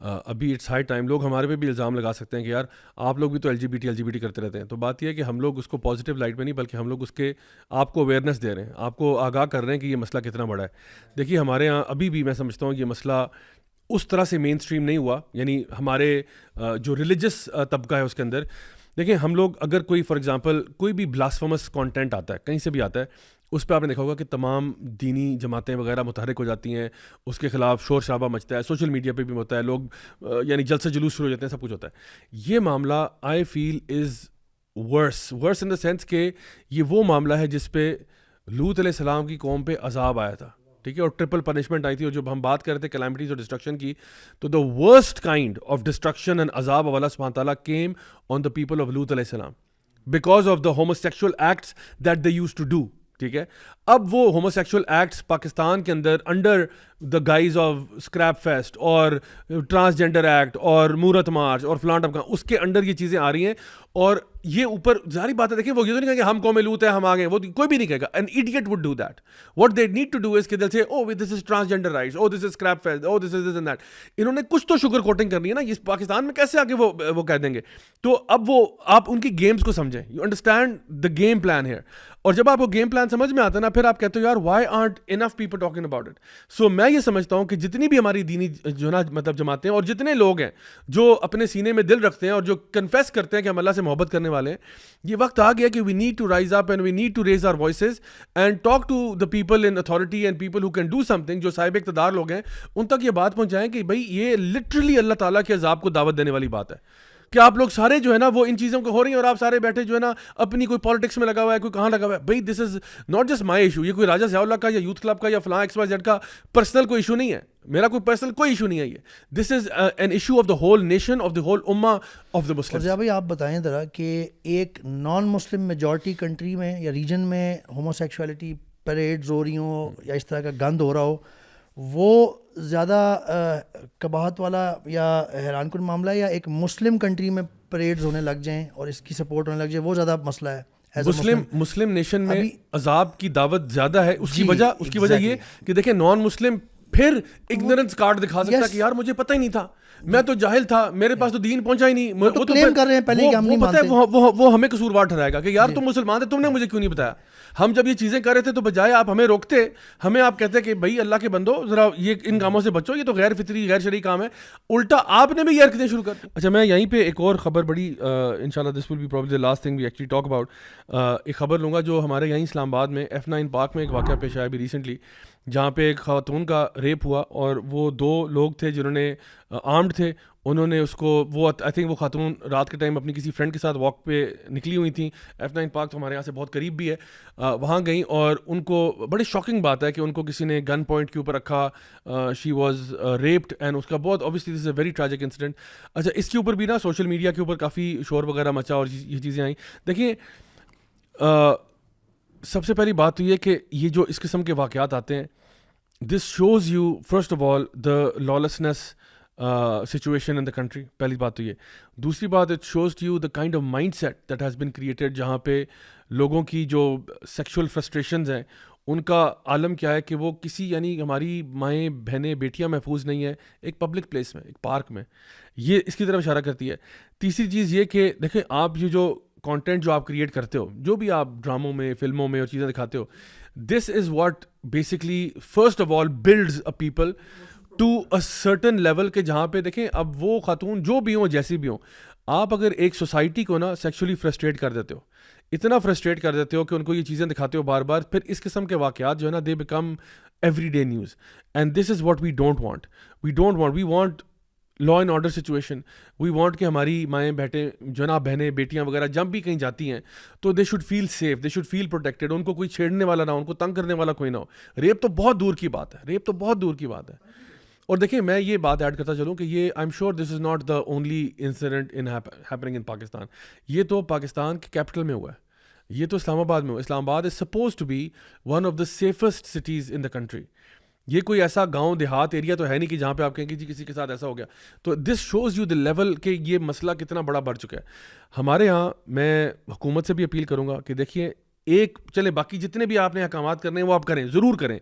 ابھی اٹس ہائی ٹائم, لوگ ہمارے پہ بھی الزام لگا سکتے ہیں کہ یار آپ لوگ بھی تو ایل جی بی ٹی کرتے رہتے ہیں. تو بات یہ ہے کہ ہم لوگ اس کو پازیٹیو لائٹ میں نہیں, بلکہ ہم لوگ اس کے آپ کو اویئرنیس دے رہے ہیں, آپ کو آگاہ کر رہے ہیں کہ یہ مسئلہ کتنا بڑا ہے. دیکھیے ہمارے یہاں ابھی بھی میں سمجھتا ہوں یہ مسئلہ اس طرح سے مین اسٹریم نہیں ہوا, یعنی ہمارے جو ریلیجس طبقہ ہے اس کے اندر. دیکھیں ہم لوگ اگر کوئی فار ایگزامپل کوئی بھی بلاسفیمس کانٹینٹ آتا ہے کہیں سے بھی آتا ہے, اس پہ آپ نے دیکھا ہوگا کہ تمام دینی جماعتیں وغیرہ متحرک ہو جاتی ہیں, اس کے خلاف شور شرابہ مچتا ہے, سوشل میڈیا پہ بھی ہوتا ہے, لوگ یعنی جلسہ جلوس شروع ہو جاتے ہیں, سب کچھ ہوتا ہے. یہ معاملہ آئی فیل از ورس ان دا سینس کہ یہ وہ معاملہ ہے جس پہ لوط علیہ السلام کی قوم پہ عذاب آیا تھا, ٹھیک ہے, اور ٹرپل پنشمنٹ آئی تھی. اور جب ہم بات کر رہے تھے کلیمٹیز اور ڈسٹرکشن کی, تو the worst kind of destruction and عذاب آف اللہ سبحانہ تعالیٰ came on the people of Lut علیہ السلام because of the homosexual acts that they used to do. ٹھیک ہے, اب وہ ہوموسیکشول ایکٹس پاکستان کے اندر under the guise of scrap fest اور ٹرانسجینڈر ایکٹ اور مورت مارچ اور فلاں ٹپ کا, اس کے انڈر یہ چیزیں آ رہی ہیں. اور یہ اوپر ظاہری بات ہے, دیکھیں وہ یہ تو نہیں کہیں گے ہم قوم لوط ہے ہم آ گئے, وہ کوئی بھی نہیں کہے گا. An idiot would do that. What they need to do is کہ دل سے oh this is transgender rights, oh this is scrap fest, oh this is this and that. انہوں نے کچھ تو شوگر کوٹنگ کرنی ہے نا, اس پاکستان میں کیسے آگے وہ کہہ دیں گے. تو اب وہ آپ ان کی گیمز کو سمجھیں, you understand the game plan here. اور جب آپ کو گیم پلان سمجھ میں آتا ہے نا, پھر آپ کہتے ہو یار why aren't enough people talking about it. So میں یہ سمجھتا ہوں کہ جتنی بھی ہماری دینی جو نا مطلب جماعتیں اور جتنے لوگ ہیں جو اپنے سینے میں دل رکھتے ہیں اور جو کنفیس کرتے ہیں کہ ہم اللہ سے محبت کرنے والے ہیں, یہ وقت آ گیا کہ we need to rise up and we need to raise our voices and talk to the people in authority and people who can do something. جو صاحب اقتدار لوگ ہیں ان تک یہ بات پہنچائیں کہ بھائی یہ لٹرلی اللہ تعالیٰ کے عذاب کو دعوت دینے والی بات ہے کہ آپ لوگ سارے جو ہے نا وہ ان چیزوں کو ہو رہی ہیں, اور آپ سارے بیٹھے جو ہے نا اپنی کوئی پالیٹکس میں لگا ہوا ہے, کوئی کہاں لگا ہوا ہے. بھائی this is not just my issue, یہ کوئی راجہ ضیاء اللہ کا یا یوتھ کلب کا یا فلاں ایکس وائی زیڈ کا پرسنل کوئی ایشو نہیں ہے, میرا کوئی پرسنل کوئی ایشو نہیں ہے. یہ this is an issue of the whole nation, of the whole امہ آف دا مسلم. ضیاء بھائی آپ بتائیں ذرا کہ ایک نان مسلم میجورٹی کنٹری میں یا ریجن میں ہوموسیکشولیٹی پریڈز ہو رہی ہوں یا اس طرح کا گند ہو رہا ہو, وہ زیادہ قباحت والا یا حیران کن معاملہ ہے, یا ایک مسلم کنٹری میں پریڈز ہونے لگ جائیں اور اس کی سپورٹ ہونے لگ جائے وہ زیادہ مسئلہ ہے؟ مسلم نیشن میں عذاب کی دعوت زیادہ ہے. اس کی وجہ یہ کہ دیکھیں نان مسلم پھر اگنورنس کارڈ دکھا سکتا ہے کہ یار مجھے پتہ ہی نہیں تھا, میں تو جاہل تھا, میرے پاس تو دین پہنچا ہی نہیں. وہ تو کلیم کر رہے ہیں پہلے کہ ہم نہیں مانتے, وہ ہمیں قصوروار ٹھہرائے گا کہ یار تم مسلمان تھے, تم نے مجھے کیوں نہیں بتایا. ہم جب یہ چیزیں کر رہے تھے تو بجائے آپ ہمیں روکتے, ہمیں آپ کہتے کہ بھائی اللہ کے بندو ذرا یہ ان کاموں سے بچو, یہ تو غیر فطری غیر شرعی کام ہے. الٹا آپ نے بھی یہ حرکتیں شروع کر دی. اچھا میں یہیں پہ ایک اور خبر بڑی انشاءاللہ this will be probably the last thing we actually talk about, ایک خبر لوں گا جو ہمارے یہیں اسلام آباد میں F9 پارک میں ایک واقعہ پیش آیا ابھی ریسنٹلی, جہاں پہ ایک خاتون کا ریپ ہوا. اور وہ 2 لوگ تھے جنہوں نے آرمڈ تھے, انہوں نے اس کو وہ آئی تھنک وہ خاتون رات کے ٹائم اپنی کسی فرینڈ کے ساتھ واک پہ نکلی ہوئی تھیں. F9 پارک تو ہمارے یہاں سے بہت قریب بھی ہے, وہاں گئیں اور ان کو بڑی شاکنگ بات ہے کہ ان کو کسی نے گن پوائنٹ کے اوپر رکھا, شی واز ریپڈ اینڈ اس کا بہت obviously this is a very tragic incident. اچھا اس کے اوپر بھی نا سوشل میڈیا کے اوپر کافی شور وغیرہ مچا اور یہ چیزیں آئیں. دیکھیے سب سے پہلی بات تو یہ کہ یہ جو اس قسم کے واقعات آتے ہیں, this shows you first of all the lawlessness situation in the country. پہلی بات تو یہ. دوسری بات it shows to you the kind of mindset that has been created, جہاں پہ لوگوں کی جو سیکشول فرسٹریشنز ہیں ان کا عالم کیا ہے کہ وہ کسی یعنی ہماری مائیں بہنیں بیٹیاں محفوظ نہیں ہیں ایک پبلک پلیس میں, ایک پارک میں. یہ اس کی طرف اشارہ کرتی ہے. تیسری چیز یہ کہ دیکھیں آپ یہ جو کانٹینٹ جو آپ کریٹ کرتے ہو, جو بھی آپ ڈراموں میں فلموں میں اور چیزیں دکھاتے ہو, this is what basically first of all builds a people to a certain level کے جہاں پہ دیکھیں اب وہ خاتون جو بھی ہوں جیسی بھی ہوں, آپ اگر ایک سوسائٹی کو نا سیکشولی فرسٹریٹ کر دیتے ہو, اتنا فرسٹریٹ کر دیتے ہو کہ ان کو یہ چیزیں دکھاتے ہو بار بار, پھر اس قسم کے واقعات جو ہے نا they become every day news. And this is what we don't want. We want law and order situation. We want کہ ہماری مائیں بیٹے جناب بہنیں بیٹیاں وغیرہ جب بھی کہیں جاتی ہیں تو they should feel safe, they should feel protected. ان کو کوئی چھیڑنے والا نہ ہو, ان کو تنگ کرنے والا کوئی نہ ہو. ریپ تو بہت دور کی بات ہے, ریپ تو بہت دور کی بات ہے. اور دیکھیں میں یہ بات ایڈ کرتا چلوں کہ یہ I am sure this is not the only incident in happening in Pakistan. یہ تو پاکستان کے کیپٹل میں ہوا ہے, یہ تو اسلام آباد میں ہوا. Islamabad is supposed to be one of the safest cities in the country. یہ کوئی ایسا گاؤں دیہات ایریا تو ہے نہیں کہ جہاں پہ آپ کہیں کہ جی کسی کے ساتھ ایسا ہو گیا. تو this shows you the level کہ یہ مسئلہ کتنا بڑا بڑھ چکا ہے. ہمارے یہاں میں حکومت سے بھی اپیل کروں گا کہ دیکھیے ایک چلے باقی جتنے بھی آپ نے احکامات کرنے ہیں وہ آپ کریں, ضرور کریں.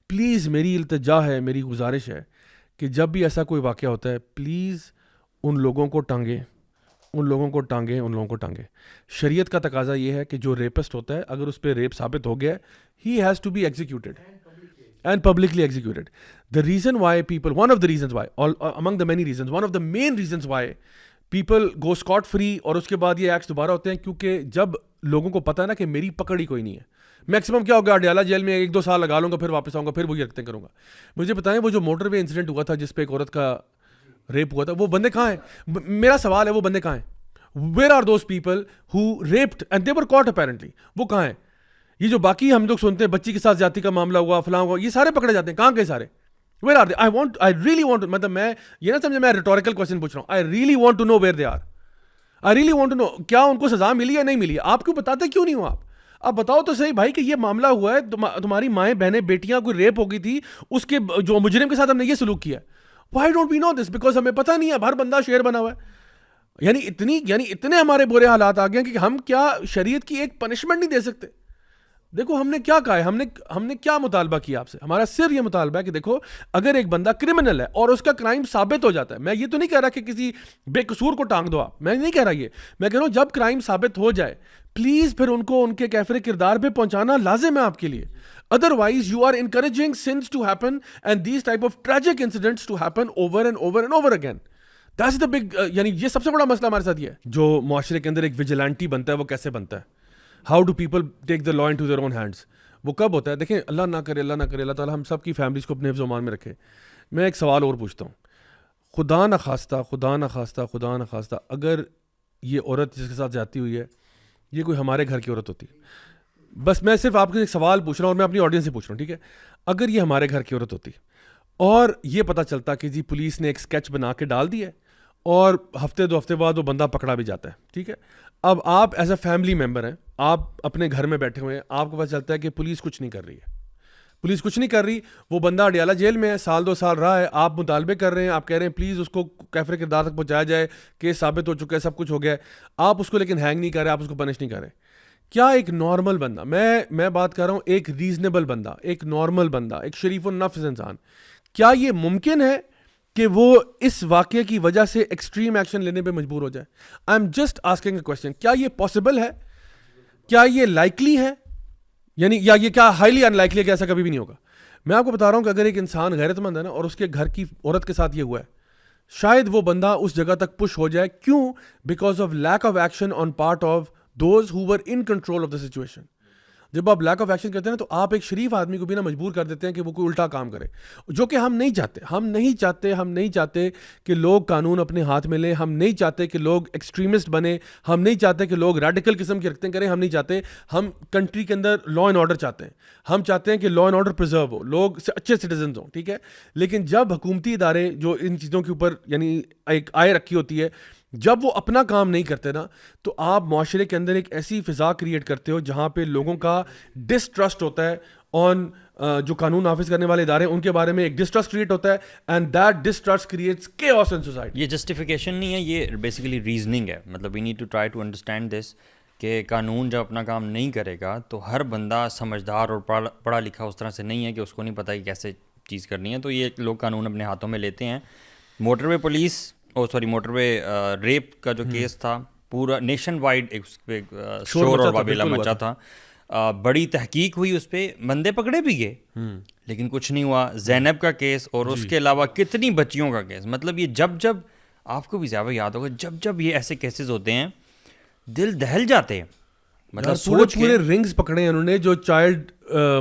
پلیز میری التجا ہے, میری گزارش ہے کہ جب بھی ایسا کوئی واقعہ ہوتا ہے پلیز ان لوگوں کو ٹانگیں, ان لوگوں کو ٹانگیں, ان لوگوں کو ٹانگیں. شریعت کا تقاضا یہ ہے کہ جو ریپسٹ ہوتا ہے اگر اس پہ ریپ ثابت ہو گیا he has to be executed and publicly executed. The reason why people, one of the reasons why, among the many reasons, one of the main reasons why people go scot free اور اس کے بعد یہ acts دوبارہ ہوتے ہیں کیونکہ جب لوگوں کو پتا ہے نا کہ میری پکڑ ہی کوئی نہیں ہے. میکسیمم کیا ہوگا, اڈیالہ جیل میں 1-2 سال لگا لوں گا, پھر واپس آؤں گا, پھر وہی حرکتیں کروں گا. مجھے بتائیں وہ جو موٹر وے انسیڈنٹ ہوا تھا جس پہ ایک عورت کا ریپ ہوا تھا, وہ بندے کہاں ہیں؟ میرا سوال ہے وہ بندے کہاں ہیں؟ Where are those people who raped and they were caught apparently? وہ کہاں ہیں؟ یہ جو باقی ہم لوگ سنتے ہیں بچی کے ساتھ زیادتی کا معاملہ ہوا, فلاں ہوا, یہ سارے پکڑے جاتے ہیں, کہاں گئے سارے؟ Where are they? I really want to, مطلب میں یہ نہ سمجھے میں ریٹوریکل کوسچن پوچھ رہا ہوں. I really want to know where they are. I really want to know کیا ان کو سزا ملی یا نہیں ملی. آپ کیوں بتاتے کیوں نہیں ہو آپ بتاؤ تو صحیح بھائی کہ یہ معاملہ ہوا ہے, تمہاری مائیں بہنیں بیٹیاں کوئی ریپ ہو گئی تھی, اس کے جو مجرم کے ساتھ ہم نے یہ سلوک کیا. Why don't we know this? Because ہمیں پتہ نہیں ہے, ہر بندہ شیر بنا ہوا ہے. یعنی اتنے ہمارے برے حالات آ گئے کہ ہم کیا شریعت کی ایک پنشمنٹ نہیں دے سکتے. دیکھو ہم نے کیا کہا ہے, ہم نے کیا مطالبہ کیا آپ سے. ہمارا صرف یہ مطالبہ ہے کہ دیکھو اگر ایک بندہ کرمنل ہے اور اس کا کرائم ثابت ہو جاتا ہے, میں یہ تو نہیں کہہ رہا کہ کسی بے قصور کو ٹانگ دو آپ, میں نہیں کہہ رہا یہ, میں کہہ رہا ہوں جب کرائم ثابت ہو جائے پلیز پھر ان کو ان کے کیفر کردار پہ پہنچانا لازم ہے آپ کے لیے. Otherwise you are encouraging sins to happen and these type of tragic incidents to happen over and over and over again. That's the big, یعنی یہ سب سے بڑا مسئلہ ہمارے ساتھ یہ ہے. جو معاشرے کے اندر ایک ویجیلانٹی بنتا ہے وہ کیسے بنتا ہے؟ How do people take the law into their own hands? وہ کب ہوتا ہے؟ دیکھیں اللہ نہ کرے اللہ تعالیٰ ہم سب کی فیملیز کو اپنے حفظ و امان میں رکھے. میں ایک سوال اور پوچھتا ہوں, خدا نہ خواستہ اگر یہ عورت جس کے ساتھ زیادتی ہوئی ہے یہ کوئی ہمارے گھر کی عورت ہوتی, بس میں صرف آپ کو ایک سوال پوچھ رہا ہوں اور میں اپنی آڈینس سے پوچھ رہا ہوں, ٹھیک ہے, اگر یہ ہمارے گھر کی عورت ہوتی اور یہ پتہ چلتا کہ جی پولیس نے ایک اسکیچ بنا کے ڈال دیا ہے اور ہفتے 2 ہفتے بعد وہ بندہ پکڑا بھی جاتا ہے, ٹھیک ہے, اب آپ ایز اے فیملی ممبر ہیں, آپ اپنے گھر میں بیٹھے ہوئے ہیں, آپ کو پتہ چلتا ہے کہ پولیس کچھ نہیں کر رہی ہے, پولیس کچھ نہیں کر رہی, وہ بندہ اڈیالہ جیل میں ہے, 1-2 سال رہا ہے, آپ مطالبے کر رہے ہیں, آپ کہہ رہے ہیں پلیز اس کو کیفر کردار تک پہنچایا جائے, کیس ثابت ہو چکا ہے, سب کچھ ہو گیا ہے, آپ اس کو لیکن ہینگ نہیں کر رہے, آپ اس کو پنش نہیں کر رہے. کیا ایک نارمل بندہ, میں بات کر رہا ہوں ایک ریزنیبل بندہ, ایک نارمل بندہ, ایک شریف النفس انسان, کیا یہ ممکن ہے کہ وہ اس واقعے کی وجہ سے ایکسٹریم ایکشن لینے پہ مجبور ہو جائے؟ I am just asking a question, کیا یہ پاسبل ہے؟ کیا یہ لائکلی ہے؟ یعنی یا یہ کیا ہائیلی ان لائکلی ہے کہ ایسا کبھی بھی نہیں ہوگا؟ میں آپ کو بتا رہا ہوں کہ اگر ایک انسان غیرت مند ہے نا اور اس کے گھر کی عورت کے ساتھ یہ ہوا ہے, شاید وہ بندہ اس جگہ تک پش ہو جائے. کیوں؟ Because of lack of action on part of those who were in control of the situation. جب آپ لیک آف ایکشن کرتے ہیں نا تو آپ ایک شریف آدمی کو بھی نا مجبور کر دیتے ہیں کہ وہ کوئی الٹا کام کرے, جو کہ ہم نہیں چاہتے. ہم نہیں چاہتے کہ لوگ قانون اپنے ہاتھ میں لیں, ہم نہیں چاہتے کہ لوگ ایکسٹریمسٹ بنے, ہم نہیں چاہتے کہ لوگ ریڈیکل قسم کی حرکتیں کریں, ہم نہیں چاہتے. ہم کنٹری کے اندر لا اینڈ آرڈر چاہتے ہیں, ہم چاہتے ہیں کہ لا اینڈ آرڈر پرزرو ہو, لوگ اچھے سٹیزنز ہوں, ٹھیک ہے. لیکن جب حکومتی ادارے جو ان چیزوں کے اوپر یعنی ایک آئے رکھی ہوتی ہے, جب وہ اپنا کام نہیں کرتے نا تو آپ معاشرے کے اندر ایک ایسی فضا کریٹ کرتے ہو جہاں پہ لوگوں کا ڈسٹرسٹ ہوتا ہے آن جو قانون نافذ کرنے والے ادارے ان کے بارے میں ایک ڈسٹرسٹ کریٹ ہوتا ہے, and that distrust creates chaos in society. یہ جسٹیفیکیشن نہیں ہے, یہ بیسیکلی ریزننگ ہے. مطلب we need to try to understand this کہ قانون جب اپنا کام نہیں کرے گا تو ہر بندہ سمجھدار اور پڑھا لکھا اس طرح سے نہیں ہے کہ اس کو نہیں پتہ کہ کیسے چیز کرنی ہے, تو یہ لوگ قانون اپنے ہاتھوں میں لیتے ہیں. موٹر وے پولیس موٹر وے ریپ کا جو کیس تھا پورا نیشن وائڈ شور اور وابیلا مچا تھا, بڑی تحقیق ہوئی اس پہ, بندے پکڑے بھی گئے لیکن کچھ نہیں ہوا. زینب کا کیس اور اس کے علاوہ کتنی بچیوں کا کیس, مطلب یہ جب آپ کو بھی زیادہ یاد ہوگا جب یہ ایسے کیسز ہوتے ہیں دل دہل جاتے ہیں. مطلب پورے رنگز پکڑے ہیں انہوں نے جو child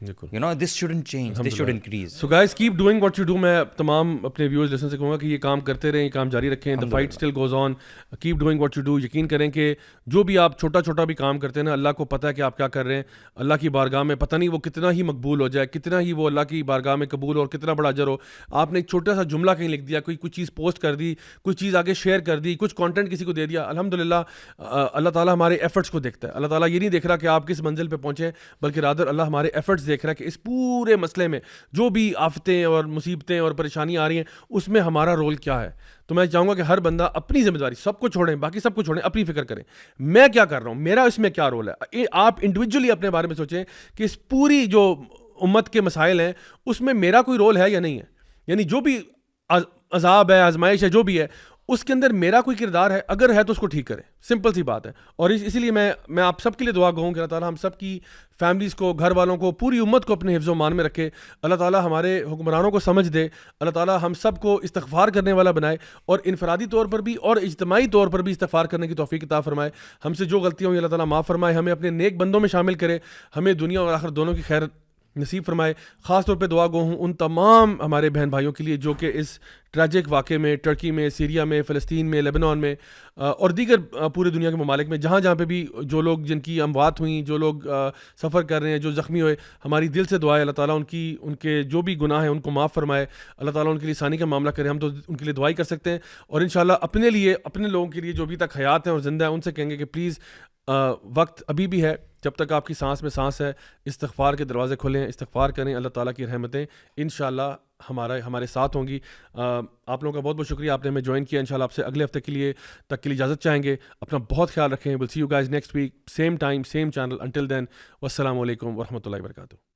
You know, this shouldn't change, this should increase. So guys, keep doing what you do. میں تمام اپنے ویورز لسن سے کہوں گا کہ یہ کام کرتے رہیں, یہ کام جاری رکھیں. The fight still goes on. Keep doing what you do. یقین کریں کہ جو بھی آپ چھوٹا چھوٹا بھی کام کرتے ہیں نا, اللہ کو پتہ ہے کہ آپ کیا کر رہے ہیں. اللہ کی بارگاہ میں پتہ نہیں وہ کتنا ہی مقبول ہو جائے, کتنا ہی وہ اللہ کی بارگاہ میں قبول اور کتنا بڑا اجر ہو. آپ نے ایک چھوٹا سا جملہ کہیں لکھ دیا, کوئی چیز پوسٹ کر دی, کوئی چیز آگے شیئر کر دی, کچھ کانٹینٹ کسی کو دے دیا, الحمدللہ اللہ تعالیٰ ہمارے ایفرٹس کو دیکھتا ہے. اللہ تعالیٰ یہ نہیں دیکھ رہا کہ آپ کس منزل پہ پہنچے, بلکہ رادر اللہ ہمارے ایفرٹس دیکھ رہا ہے کہ اس پورے مسئلے میں جو بھی آفتیں اور مصیبتیں اور پریشانیاں آ رہی ہیں اس میں ہمارا رول کیا ہے. تو میں چاہوں گا کہ ہر بندہ اپنی ذمہ داری سب کو چھوڑیں, باقی سب کو چھوڑیں, اپنی فکر کریں میں کیا کر رہا ہوں, میرا اس میں کیا رول ہے. آپ انڈیویجولی اپنے بارے میں سوچیں کہ اس پوری جو امت کے مسائل ہیں اس میں میرا کوئی رول ہے یا نہیں ہے. یعنی جو بھی عذاب ہے, آزمائش ہے, جو بھی ہے, اس کے اندر میرا کوئی کردار ہے, اگر ہے تو اس کو ٹھیک کریں. سمپل سی بات ہے. اور اسی لیے میں آپ سب کے لیے دعا گوں کہ اللہ تعالیٰ ہم سب کی فیملیز کو, گھر والوں کو, پوری امت کو اپنے حفظ و مان میں رکھے. اللہ تعالیٰ ہمارے حکمرانوں کو سمجھ دے. اللہ تعالیٰ ہم سب کو استغفار کرنے والا بنائے, اور انفرادی طور پر بھی اور اجتماعی طور پر بھی استغفار کرنے کی توفیق عطا فرمائے. ہم سے جو غلطیاں ہوئی اللہ تعالیٰ معاف فرمائے, ہمیں اپنے نیک بندوں میں شامل کرے, ہمیں دنیا اور آخرت دونوں کی خیر نصیب فرمائے. خاص طور پہ دعا گو ہوں ان تمام ہمارے بہن بھائیوں کے لیے جو کہ اس ٹریجک واقعے میں ٹرکی میں, سیریا میں, فلسطین میں, لیبنان میں اور دیگر پورے دنیا کے ممالک میں جہاں جہاں پہ بھی جو لوگ جن کی اموات ہوئیں, جو لوگ سفر کر رہے ہیں, جو زخمی ہوئے, ہماری دل سے دعا ہے اللہ تعالیٰ ان کے جو بھی گناہ ہیں ان کو معاف فرمائے. اللہ تعالیٰ ان کے لیے آسانی کا معاملہ کرے. ہم تو ان کے لیے دعائی کر سکتے ہیں, اور انشاءاللہ اپنے لیے, اپنے لوگوں کے لیے جو ابھی تک حیات ہیں اور زندہ ہیں, ان سے کہیں گے کہ پلیز وقت ابھی بھی ہے, جب تک آپ کی سانس میں سانس ہے, استغفار کے دروازے کھلیں, استغفار کریں. اللہ تعالیٰ کی رحمتیں انشاءاللہ ہمارے ساتھ ہوں گی. آپ لوگوں کا بہت بہت شکریہ, آپ نے ہمیں جوائن کیا. انشاءاللہ آپ سے اگلے ہفتے کے لیے اجازت چاہیں گے. اپنا بہت خیال رکھیں. Will see you guys next week, same time, same channel. Until then, والسلام علیکم ورحمۃ اللہ وبرکاتہ.